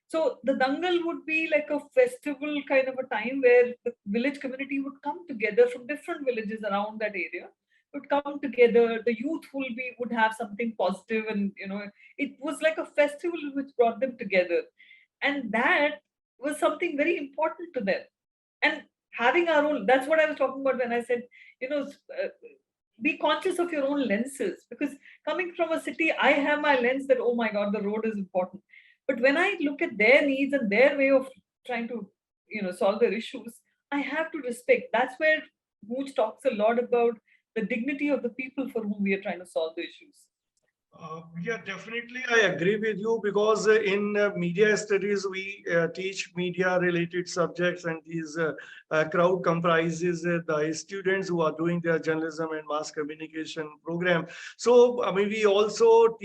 So the dangal would be like a festival kind of a time where the village community would come together from different villages around that area, would come together. The youth would have something positive, and it was like a festival which brought them together. And that was something very important to them. And having our own, that's what I was talking about when I said, be conscious of your own lenses, because coming from a city, I have my lens that, oh my God, the road is important. But when I look at their needs and their way of trying to, solve their issues, I have to respect. That's where Mooch talks a lot about the dignity of the people for whom we are trying to solve the issues. Yeah, definitely. I agree with you, because in media studies, we teach media related subjects, and these crowd comprises the students who are doing their journalism and mass communication program. So, I mean, we also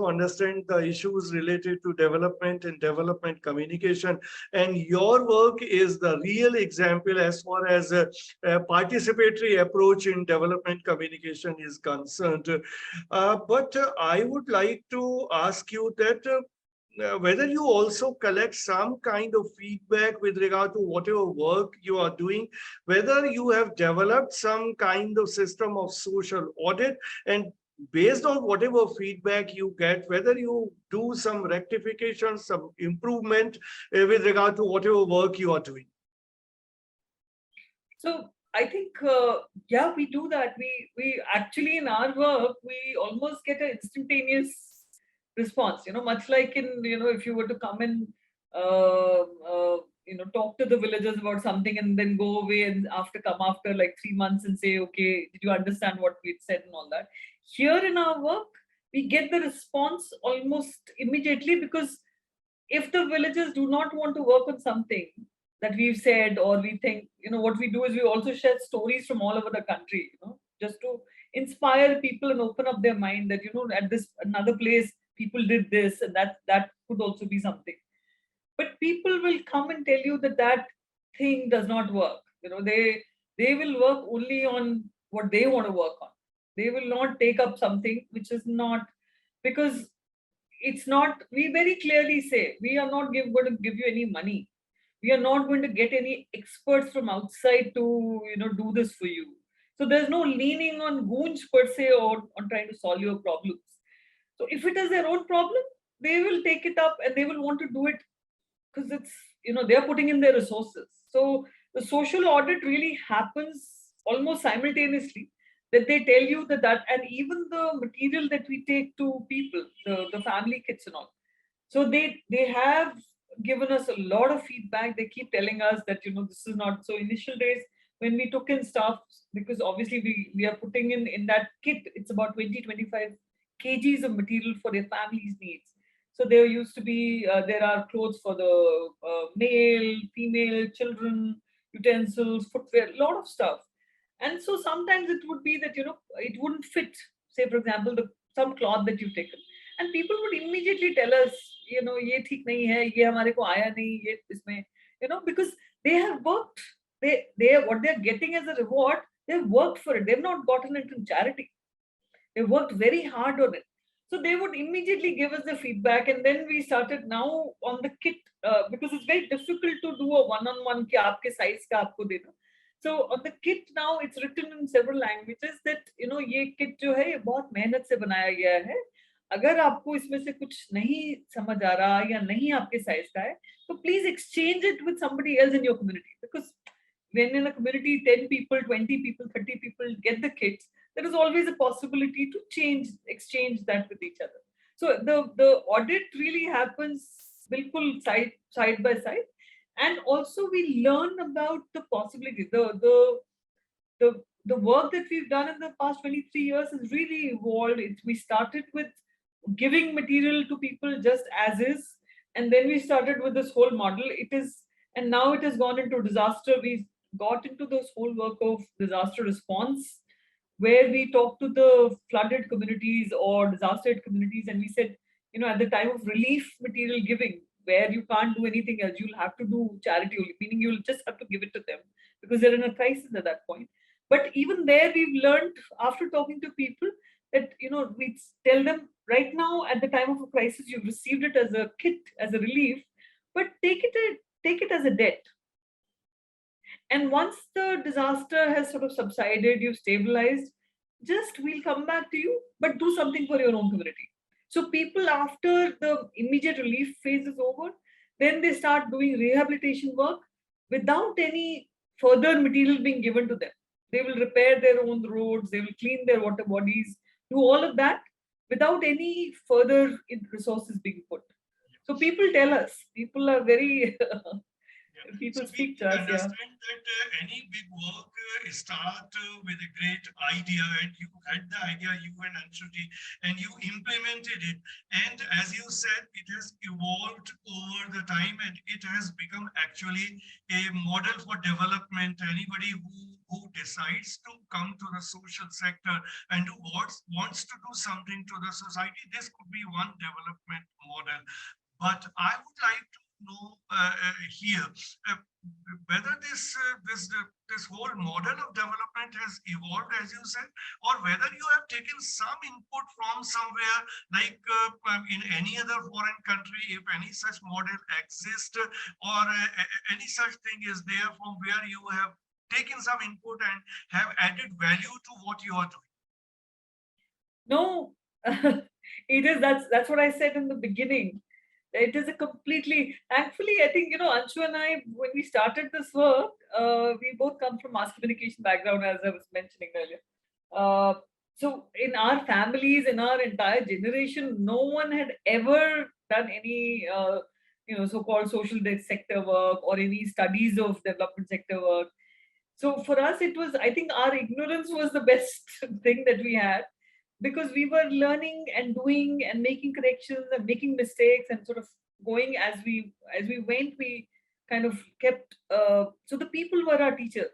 understand the issues related to development and development communication. And your work is the real example as far as a participatory approach in development communication is concerned. But I would like to ask you that whether you also collect some kind of feedback with regard to whatever work you are doing, whether you have developed some kind of system of social audit, and based on whatever feedback you get, whether you do some rectification, some improvement with regard to whatever work you are doing. So I think, yeah, we do that. We actually in our work, we almost get an instantaneous response. Much like in if you were to come and talk to the villagers about something and then go away and come after like 3 months and say, okay, did you understand what we said and all that? Here in our work, we get the response almost immediately, because if the villagers do not want to work on something that we've said, or we think, what we do is we also share stories from all over the country, just to inspire people and open up their mind that, at this another place, people did this, and that could also be something. But people will come and tell you that that thing does not work. They will work only on what they want to work on. They will not take up something which is not, because it's not, we very clearly say we are not going to give you any money. We are not going to get any experts from outside to do this for you. So there's no leaning on goons per se, or on trying to solve your problems. So if it is their own problem, they will take it up and they will want to do it, because it's they're putting in their resources. So the social audit really happens almost simultaneously, that they tell you that and even the material that we take to people, the family kits and all. So they have given us a lot of feedback. They keep telling us that this is not so. Initial days when we took in stuff, because obviously we are putting in that kit, it's about 20-25 kgs of material for their family's needs. So there used to be there are clothes for the male, female, children, utensils, footwear, a lot of stuff. And so sometimes it would be that it wouldn't fit, say for example, some cloth that you've taken, and people would immediately tell us, ye theek nahi hai, ye hamare ko aaya nahi, ye isme, because they have worked, they what they're getting as a reward, they've worked for it. They've not gotten it in charity. They worked very hard on it. So they would immediately give us the feedback, and then we started now on the kit, because it's very difficult to do a one-on-one ki aapke size ka aapko dena. So on the kit now, it's written in several languages that ये kit जो है ये बहुत मेहनत से बनाया गया है. अगर आपको इसमें से कुछ नहीं समझ आ रहा या नहीं आपके साइज का है, तो please exchange it with somebody else in your community, because when in a community 10 people, 20 people, 30 people get the kits, there is always a possibility to exchange that with each other. So the audit really happens bilkul side by side. And also we learn about the possibilities. The work that we've done in the past 23 years has really evolved. We started with giving material to people just as is, and then we started with this whole model. And now it has gone into disaster. We got into this whole work of disaster response, where we talk to the flooded communities or disaster communities, and we said, at the time of relief material giving, where you can't do anything else, you'll have to do charity only, meaning you'll just have to give it to them because they're in a crisis at that point. But even there, we've learned after talking to people that, we tell them right now at the time of a crisis, you've received it as a kit, as a relief, but take it as a debt. And once the disaster has sort of subsided, you've stabilized, just we'll come back to you, but do something for your own community. So people, after the immediate relief phase is over, then they start doing rehabilitation work without any further material being given to them. They will repair their own roads, they will clean their water bodies, do all of that without any further resources being put. So people tell us, people are very people So speak we to us. understand that any big work start with a great idea, and you had the idea, you and Anshuti, and you implemented it. And as you said, it has evolved over the time, and it has become actually a model for development. Anybody who decides to come to the social sector and wants to do something to the society, this could be one development model. But I would like to know here whether this whole model of development has evolved, as you said, or whether you have taken some input from somewhere, like in any other foreign country, if any such model exists, or any such thing is there from where you have taken some input and have added value to what you are doing. No, it is. That's what I said in the beginning. It is a completely. Thankfully, I think Anshu and I, when we started this work, we both come from mass communication background, as I was mentioning earlier. So in our families, in our entire generation, no one had ever done any so-called social sector work or any studies of development sector work. So for us, it was, I think our ignorance was the best thing that we had, because we were learning and doing and making corrections and making mistakes and sort of going as we went. We kind of kept so the people were our teachers.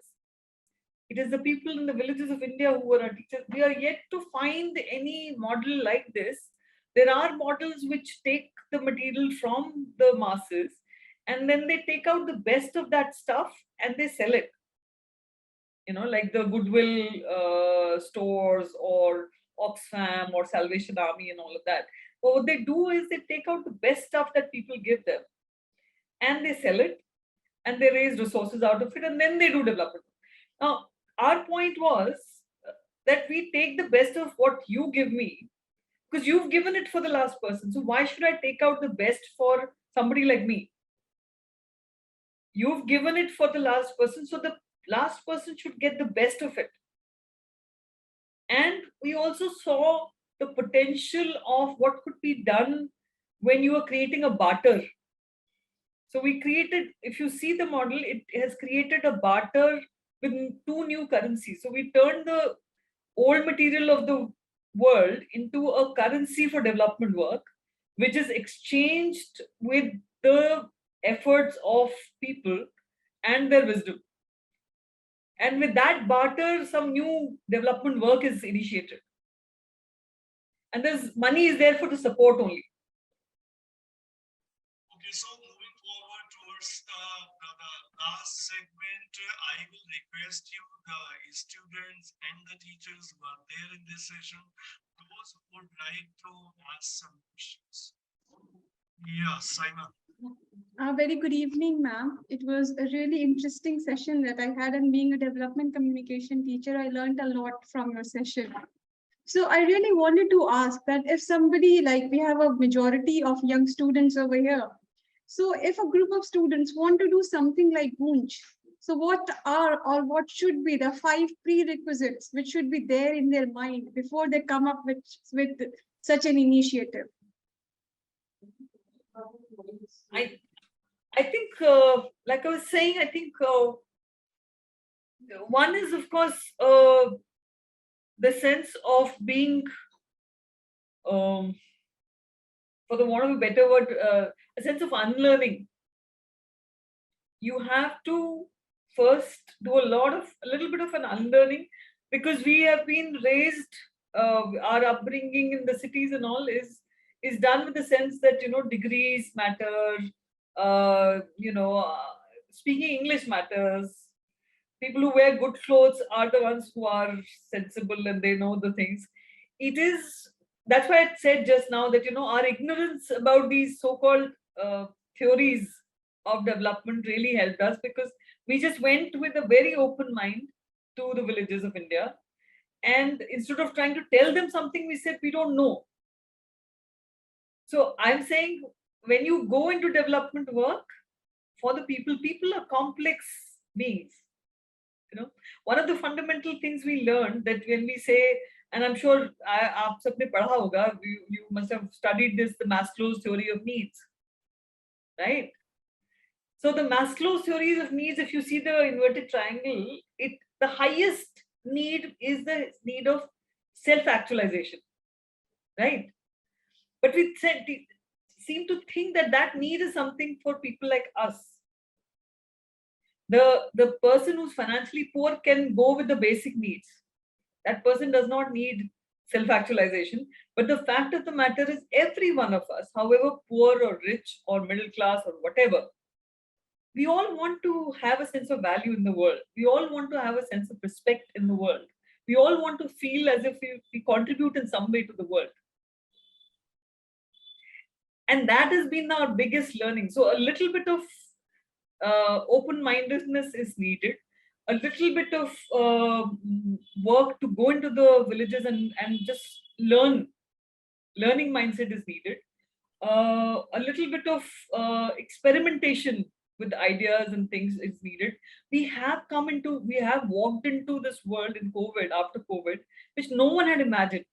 It is the people in the villages of India who were our teachers. We are yet to find any model like this. There are models which take the material from the masses and then they take out the best of that stuff and they sell it. Like the Goodwill stores or Oxfam or Salvation Army and all of that. But what they do is they take out the best stuff that people give them and they sell it and they raise resources out of it and then they do development. Now, our point was that we take the best of what you give me because you've given it for the last person. So why should I take out the best for somebody like me? You've given it for the last person, so the last person should get the best of it. And we also saw the potential of what could be done when you are creating a barter. So we created, if you see the model, it has created a barter with two new currencies. So we turned the old material of the world into a currency for development work, which is exchanged with the efforts of people and their wisdom. And with that barter, some new development work is initiated. And there's money is there for the support only. Okay, so moving forward towards the last segment, I will request you, the students and the teachers who are there in this session, those who would like to ask some questions. Yeah, Simon. Very good evening, ma'am. It was a really interesting session that I had, and being a development communication teacher, I learned a lot from your session. So I really wanted to ask that if somebody, like we have a majority of young students over here, so if a group of students want to do something like Gunj, so what are or what should be the 5 prerequisites which should be there in their mind before they come up with such an initiative? I think, like I was saying, I think one is, of course, the sense of being, for the want of a better word, a sense of unlearning. You have to first do a little bit of an unlearning, because we have been raised, our upbringing in the cities and all is done with the sense that degrees matter, speaking English matters. People who wear good clothes are the ones who are sensible and they know the things. That's why I said just now that our ignorance about these so-called theories of development really helped us, because we just went with a very open mind to the villages of India, and instead of trying to tell them something, we said we don't know. So I'm saying, when you go into development work for the people are complex beings. One of the fundamental things we learned, that when we say, and I'm sure aap sabne padha hoga, you must have studied this, the Maslow's theory of needs, right? So the Maslow's theories of needs, if you see the inverted triangle, the highest need is the need of self-actualization, right? But we seem to think that need is something for people like us. The person who's financially poor can go with the basic needs. That person does not need self-actualization. But the fact of the matter is, every one of us, however poor or rich or middle class or whatever, we all want to have a sense of value in the world. We all want to have a sense of respect in the world. We all want to feel as if we contribute in some way to the world. And that has been our biggest learning. So a little bit of open-mindedness is needed. A little bit of work to go into the villages and just learning mindset is needed. A little bit of experimentation with ideas and things is needed. We have walked into this world in COVID, after COVID, which no one had imagined.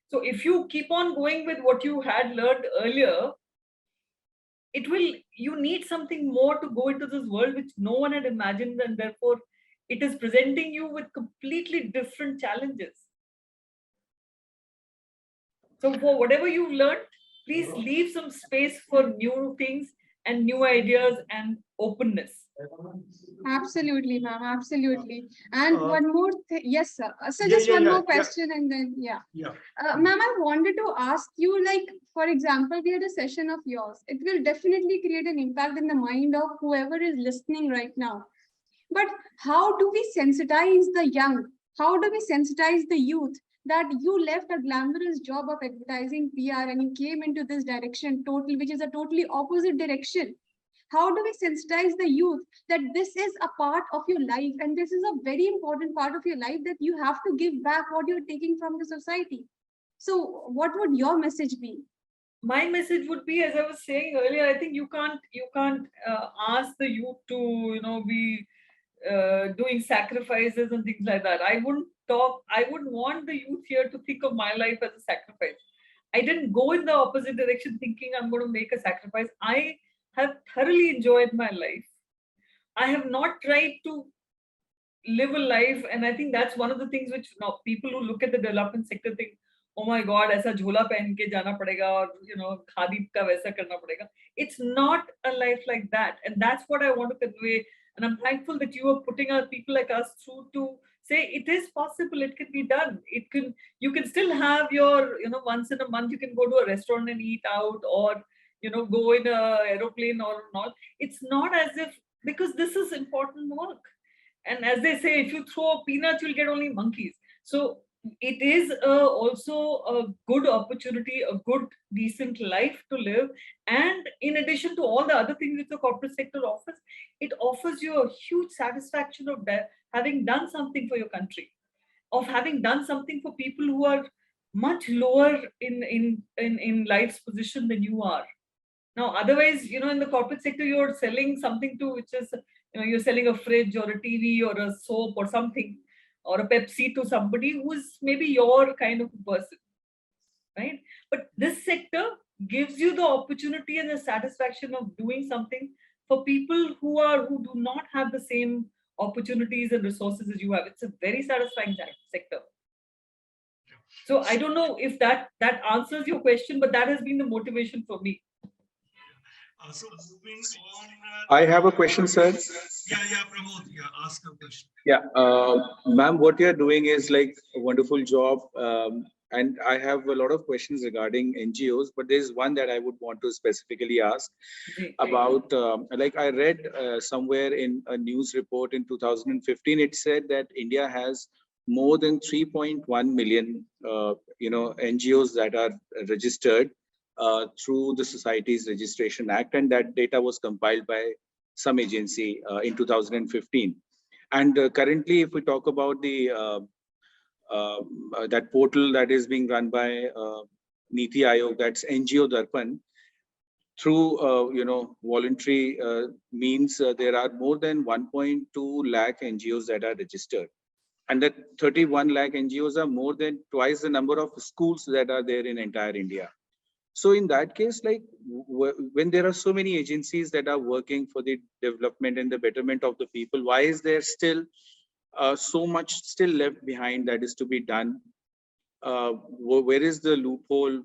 So if you keep on going with what you had learned earlier, you need something more to go into this world which no one had imagined, and therefore it is presenting you with completely different challenges. So for whatever you've learned, please leave some space for new things and new ideas and openness. Absolutely, ma'am. Absolutely. And one more thing. Yes, sir. So Yeah, just yeah, one yeah, more yeah. question and then, yeah. Yeah. Ma'am, I wanted to ask you, like, for example, we had a session of yours. It will definitely create an impact in the mind of whoever is listening right now. But how do we sensitize the young? How do we sensitize the youth that you left a glamorous job of advertising PR and you came into this direction which is a totally opposite direction? How do we sensitize the youth that this is a part of your life and this is a very important part of your life, that you have to give back what you're taking from the society? So what would your message be? My message would be, as I was saying earlier, I think you can't ask the youth to be doing sacrifices and things like that. I wouldn't want the youth here to think of my life as a sacrifice. I didn't go in the opposite direction thinking I'm going to make a sacrifice. I have thoroughly enjoyed my life. I have not tried to live a life, and I think that's one of the things which people who look at the development sector think, oh my god, aisa jhola pehen ke jana padega, or khadi ka waisa karna padega. It's not a life like that, and that's what I want to convey. And I'm thankful that you are putting our people like us through to say it is possible, it can be done. You can still have your, once in a month you can go to a restaurant and eat out, or go in a aeroplane or not. It's not as if, because this is important work. And as they say, if you throw peanuts, you'll get only monkeys. So it is also a good opportunity, a good, decent life to live. And in addition to all the other things which the corporate sector offers, it offers you a huge satisfaction of having done something for your country, of having done something for people who are much lower in life's position than you are. Now, otherwise, in the corporate sector, you're selling something to which is, you're selling a fridge or a TV or a soap or something, or a Pepsi to somebody who is maybe your kind of person, right? But this sector gives you the opportunity and the satisfaction of doing something for people who do not have the same opportunities and resources as you have. It's a very satisfying sector. So I don't know if that answers your question, but that has been the motivation for me. So moving on. I have a question, sir. Yeah, Pramod, ask a question. Yeah, ma'am, what you're doing is like a wonderful job. And I have a lot of questions regarding NGOs, but there's one that I would want to specifically ask about, like I read somewhere in a news report in 2015, it said that India has more than 3.1 million, NGOs that are registered through the Societies Registration Act, and that data was compiled by some agency in 2015. And currently, if we talk about the that portal that is being run by Niti Aayog, that's NGO Darpan, through voluntary means, there are more than 1.2 lakh NGOs that are registered, and that 31 lakh NGOs are more than twice the number of schools that are there in entire India. So in that case, like when there are so many agencies that are working for the development and the betterment of the people, why is there still so much still left behind that is to be done? Where is the loophole?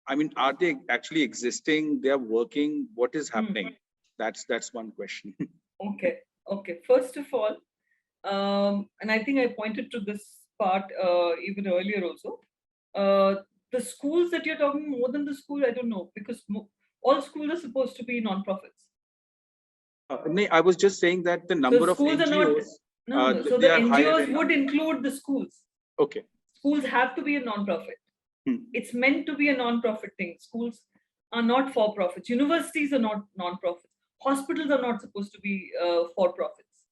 I mean, are they actually existing? They are working. What is happening? That's one question. Okay. First of all, and I think I pointed to this part even earlier also. The schools that you're talking, more than the school, I don't know, because all schools are supposed to be non-profits. No, I was just saying that the number of NGOs. No. So the NGOs would include the schools. Okay. Schools have to be a non-profit. It's meant to be a non-profit thing. Schools are not for-profits. Universities are not non-profits. Hospitals are not supposed to be for-profits.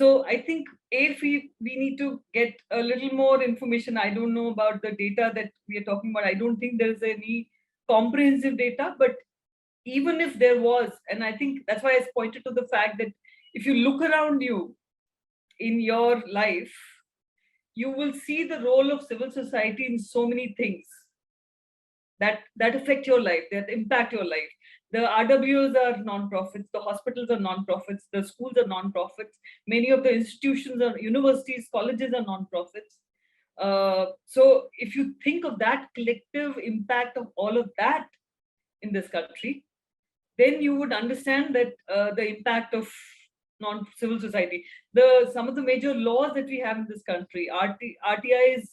So I think if we need to get a little more information. I don't know about the data that we are talking about. I don't think there is any comprehensive data, but even if there was, and I think that's why I pointed to the fact that if you look around you in your life, you will see the role of civil society in so many things that affect your life, that impact your life. The RWOs are non-profits, the hospitals are non-profits, the schools are non-profits, many of the institutions are universities, colleges are non-profits. So if you think of that collective impact of all of that in this country, then you would understand that the impact of non-civil society. Some of the major laws that we have in this country, RTI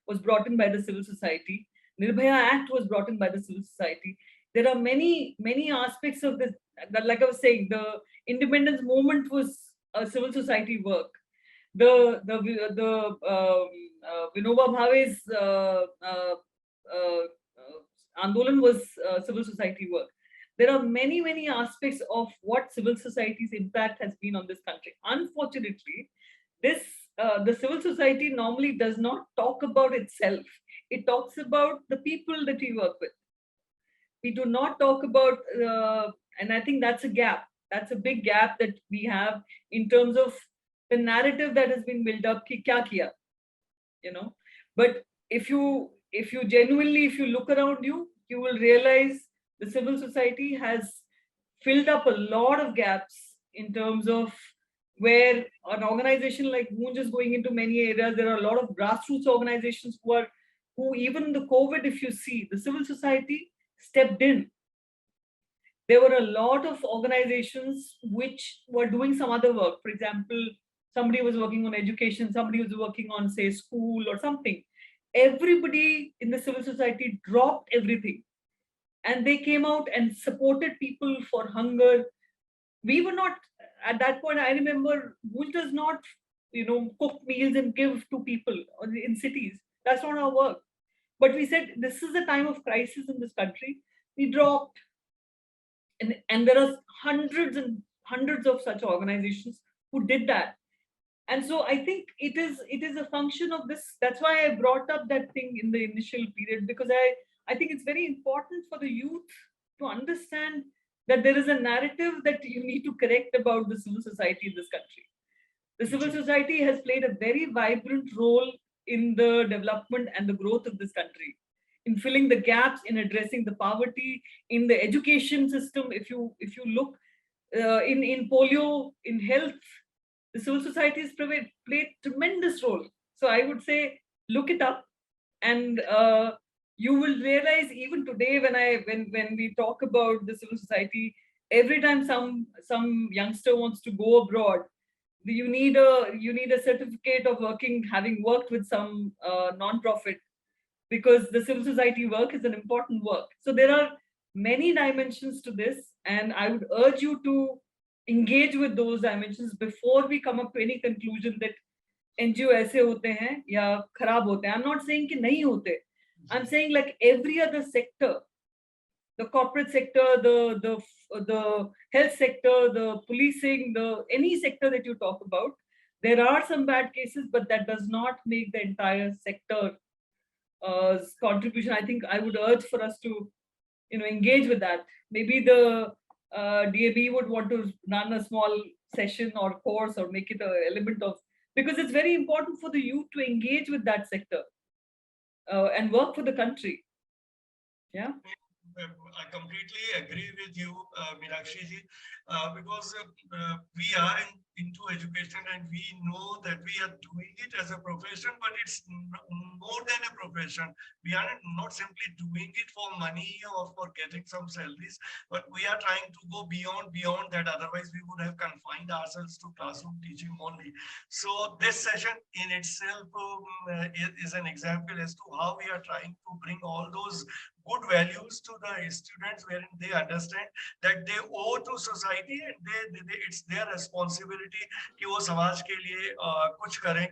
was brought in by the civil society. Nirbhaya Act was brought in by the civil society. There are many aspects of this. That, like I was saying, the independence movement was a civil society work. Vinoba Bhave's Andolan was civil society work. There are many aspects of what civil society's impact has been on this country. Unfortunately, the civil society normally does not talk about itself. It talks about the people that we work with. We do not talk about, and I think that's a gap. That's a big gap that we have in terms of the narrative that has been built up. Ki kya kiya, But if you genuinely, if you look around you, you will realize the civil society has filled up a lot of gaps in terms of where an organization like Moonj is going into many areas. There are a lot of grassroots organizations who even the COVID, if you see, the civil society stepped in. There were a lot of organizations which were doing some other work. For example, somebody was working on education, somebody was working on, say, school or something. Everybody in the civil society dropped everything and they came out and supported people for hunger. We were not, at that point, I remember, Moonj does not, cook meals and give to people in cities. That's not our work. But we said, this is a time of crisis in this country. We dropped. And there are hundreds and hundreds of such organizations who did that. And so I think it is a function of this. That's why I brought up that thing in the initial period, because I think it's very important for the youth to understand that there is a narrative that you need to correct about the civil society in this country. The civil society has played a very vibrant role in the development and the growth of this country, in filling the gaps, in addressing the poverty, in the education system. If you look in polio, in health, the civil society has played tremendous role. So I would say, look it up, and you will realize even today when we talk about the civil society, every time some youngster wants to go abroad, you need a certificate of having worked with some non-profit, because the civil society work is an important work. So there are many dimensions to this, and I would urge you to engage with those dimensions before we come up to any conclusion that NGO ऐसे होते हैं या खराब होते हैं. I'm not saying कि नहीं होते. I'm saying like every other sector, the corporate sector, the health sector, the policing, any sector that you talk about, there are some bad cases, but that does not make the entire sector contribution. I think I would urge for us to, engage with that. Maybe the DAB would want to run a small session or course or make it an element of, because it's very important for the youth to engage with that sector and work for the country. Yeah. I completely agree with you, Meenakshi ji, because we are into education and we know that we are doing it as a profession, but it's more than a profession. We are not simply doing it for money or for getting some salaries, but we are trying to go beyond that. Otherwise, we would have confined ourselves to classroom teaching only. So this session in itself is an example as to how we are trying to bring all those good values to the students, wherein they understand that they owe to society and it's their responsibility कि वो समाज के लिए कुछ करें.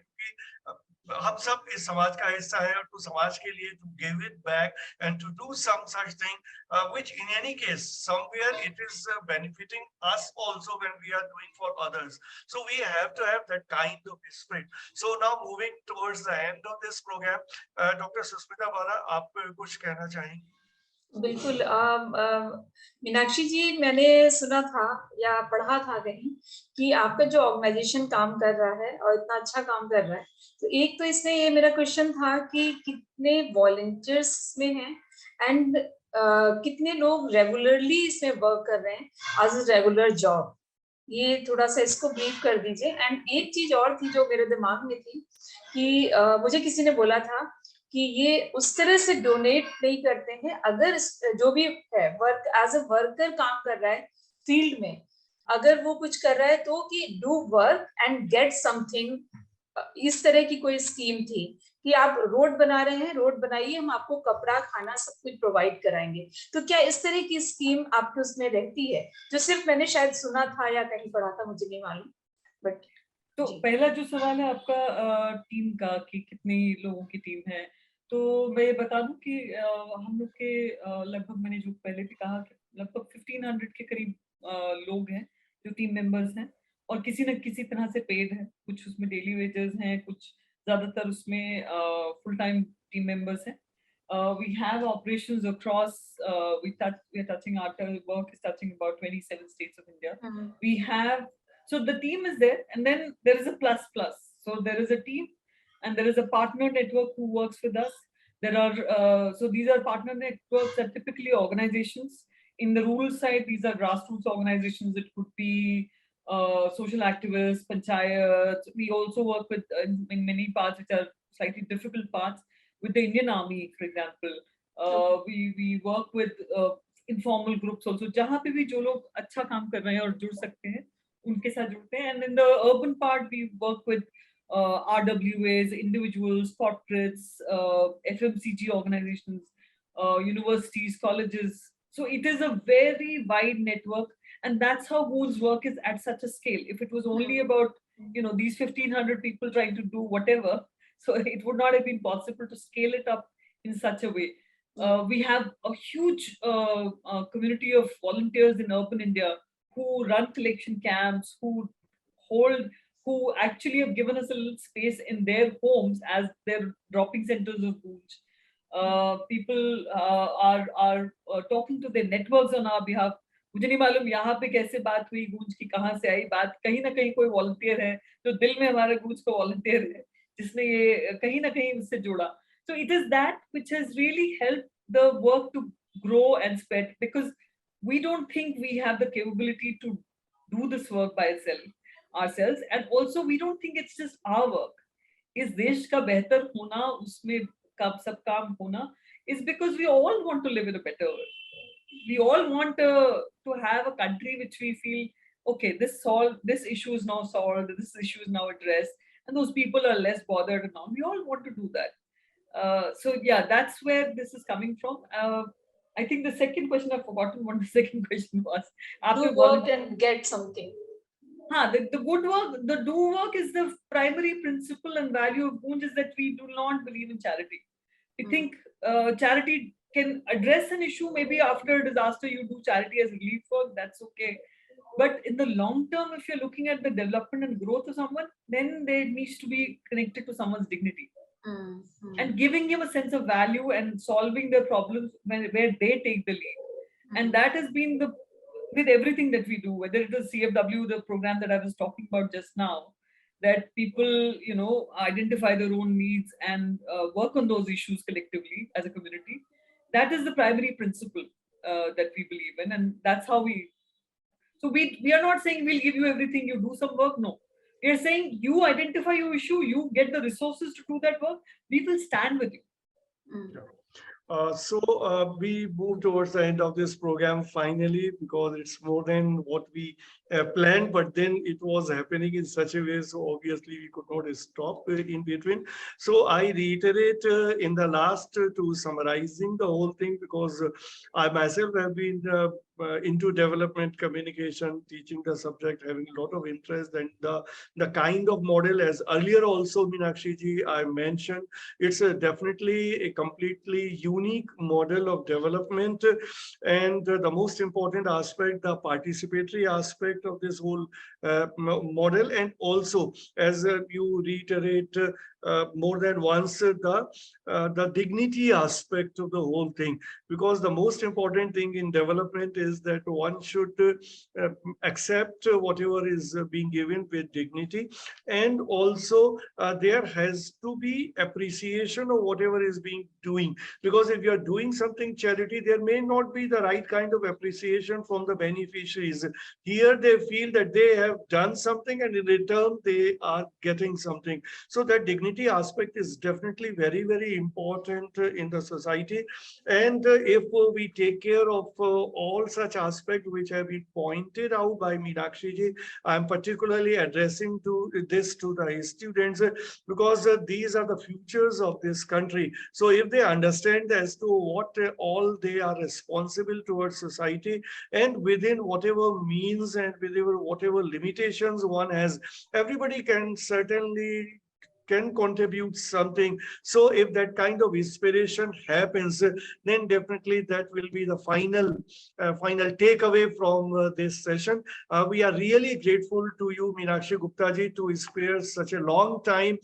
हम सब इस समाज का हिस्सा है, और to समाज के लिए to give it back and to do some such thing, which in any case somewhere it is benefiting us also when we are doing for others. So we have to have that kind of spirit. So now moving towards the end of this program, Dr. Susmita Bala, आप कुछ कहना चाहेंगे? बिल्कुल। मीनाक्षी जी, मैंने सुना था या पढ़ा था कहीं कि आपका जो ऑर्गेनाइजेशन काम कर रहा है और इतना अच्छा काम कर रहा है, तो एक तो इसमें ये मेरा क्वेश्चन था कि कितने वॉलंटियर्स में हैं एंड कितने लोग रेगुलरली इसमें वर्क कर रहे हैं एज अ रेगुलर जॉब। ये थोड़ा सा इसको ब्रीफ कर दीजिए। एंड एक चीज और थी जो मेरे दिमाग में थी कि मुझे किसी ने बोला था कि ये उस तरह से डोनेट नहीं करते हैं, अगर जो भी है वर्क एज अ वर्कर काम कर रहा है फील्ड में, अगर वो कुछ कर रहा है तो कि do work and get something, इस तरह की कोई स्कीम थी कि आप रोड बना रहे हैं, रोड बनाइए, हम आपको कपड़ा खाना सब कुछ प्रोवाइड कराएंगे। तो क्या इस तरह की स्कीम आपके उसमें रहती है? जो सिर्फ मैंने शायद सुना था या कहीं पढ़ा था, मुझे नहीं मालूम। बट तो पहला जो सवाल है आपका टीम का कि कितनी लोगों की टीम है, तो मैं ये बता दूं कि हम लोग के लगभग, मैंने जो पहले भी कहा कि लगभग 1500 के करीब लोग हैं जो टीम मेंबर्स हैं, और किसी न किसी तरह से पेड है। कुछ उसमें डेली वेजेस हैं, कुछ ज्यादातर उसमें फुल टाइम टीम मेंबर्स हैं। We have operations across, we are touching, our work is touching about 27 states of India. We have, so the team is there, and then there is a plus. So there is a team, and there is a partner network who works with us. There are, so these are partner networks that typically organizations. In the rural side, these are grassroots organizations. It could be social activists, panchayats. We also work with, in many parts which are slightly difficult parts, with the Indian Army, for example. We work with informal groups also. जहाँ पे भी जो लोग अच्छा काम कर रहे हैं और जुड़ सकते हैं, उनके साथ जुड़ते हैं. And in the urban part, we work with RWAs, individuals, corporates, FMCG organizations, universities, colleges. So it is a very wide network, and that's how Goon's work is at such a scale. If it was only about these 1500 people trying to do whatever, so it would not have been possible to scale it up in such a way. We have a huge community of volunteers in urban India who run collection camps, who actually have given us a little space in their homes as their dropping centers of Goonj. People are talking to their networks on our behalf. मुझे नहीं मालूम यहाँ पे कैसे बात हुई, गूंज की कहाँ से आई बात, कहीं ना कहीं कोई वॉलंटियर है जो दिल में हमारे गूंज का वॉलंटियर है, जिसने ये कहीं ना कहीं उससे जोड़ा. So it is that which has really helped the work to grow and spread, because we don't think we have the capability to do this work by ourselves, and also we don't think it's just our work. इस देश का बेहतर होना, उसमें सब काम होना, is because we all want to live in a better world. We all want to have a country which we feel, okay, this issue is now solved, this issue is now addressed, and those people are less bothered now. We all want to do that. So yeah, that's where this is coming from. I think the second question, I've forgotten what the second question was. Do work and get something. The good work, the do work is the primary principle and value of Goonj, is that we do not believe in charity. We think charity can address an issue. Maybe after a disaster, you do charity as relief work, that's okay. But in the long term, if you're looking at the development and growth of someone, then there needs to be connected to someone's dignity. And giving him a sense of value and solving their problems where they take the lead. And that has been with everything that we do, whether it is CFW, the program that I was talking about just now, that people, identify their own needs and work on those issues collectively as a community. That is the primary principle that we believe in, and that's how so we are not saying we'll give you everything, you do some work. No, we are saying you identify your issue, you get the resources to do that work, we will stand with you. We move towards the end of this program finally, because it's more than what we planned, but then it was happening in such a way, so obviously we could not stop in between. So I reiterate in the last to summarizing the whole thing, because I myself have been into development communication, teaching the subject, having a lot of interest, and the kind of model, as earlier also Meenakshi ji I mentioned, it's definitely a completely unique model of development. And the most important aspect, the participatory aspect of this whole model, and also as you reiterate more than once, the dignity aspect of the whole thing, because the most important thing in development is that one should accept whatever is being given with dignity, and also there has to be appreciation of whatever is being doing, because if you are doing something charity, there may not be the right kind of appreciation from the beneficiaries. Here they feel that they have done something, and in return they are getting something. So that dignity aspect is definitely very, very important in the society. And if we take care of all such aspects which have been pointed out by Meenakshi ji, I'm particularly addressing this to the students, because these are the futures of this country. So if they understand as to what all they are responsible towards society, and within whatever means and within whatever limitations one has, everybody can certainly contribute something. So if that kind of inspiration happens, then definitely that will be the final takeaway from this session. We are really grateful to you, Meenakshi Gupta ji, to spare such a long time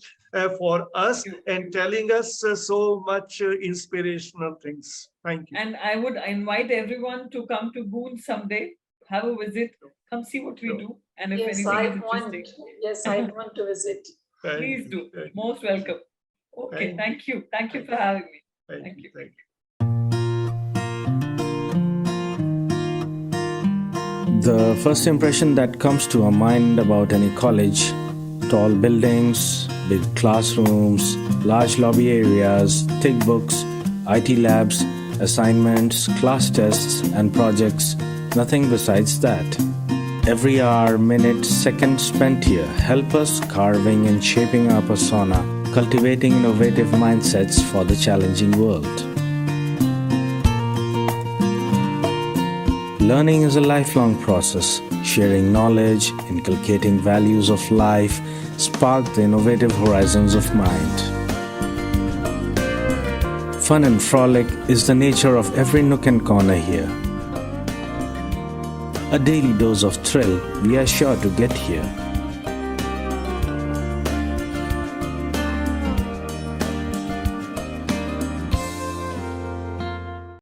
for us and telling us so much inspirational things. Thank you. And I would invite everyone to come to Boon someday, have a visit, come see what we do, and if anything is interesting. Yes, I want to visit. Please do. Most welcome. Okay, thank you. Thank you for having me. Thank you. The first impression that comes to our mind about any college: tall buildings, big classrooms, large lobby areas, thick books, IT labs, assignments, class tests, and projects. Nothing besides that. Every hour, minute, second spent here help us carving and shaping our persona, cultivating innovative mindsets for the challenging world. Learning is a lifelong process. Sharing knowledge, inculcating values of life, spark the innovative horizons of mind. Fun and frolic is the nature of every nook and corner here. A daily dose of thrill we are sure to get here.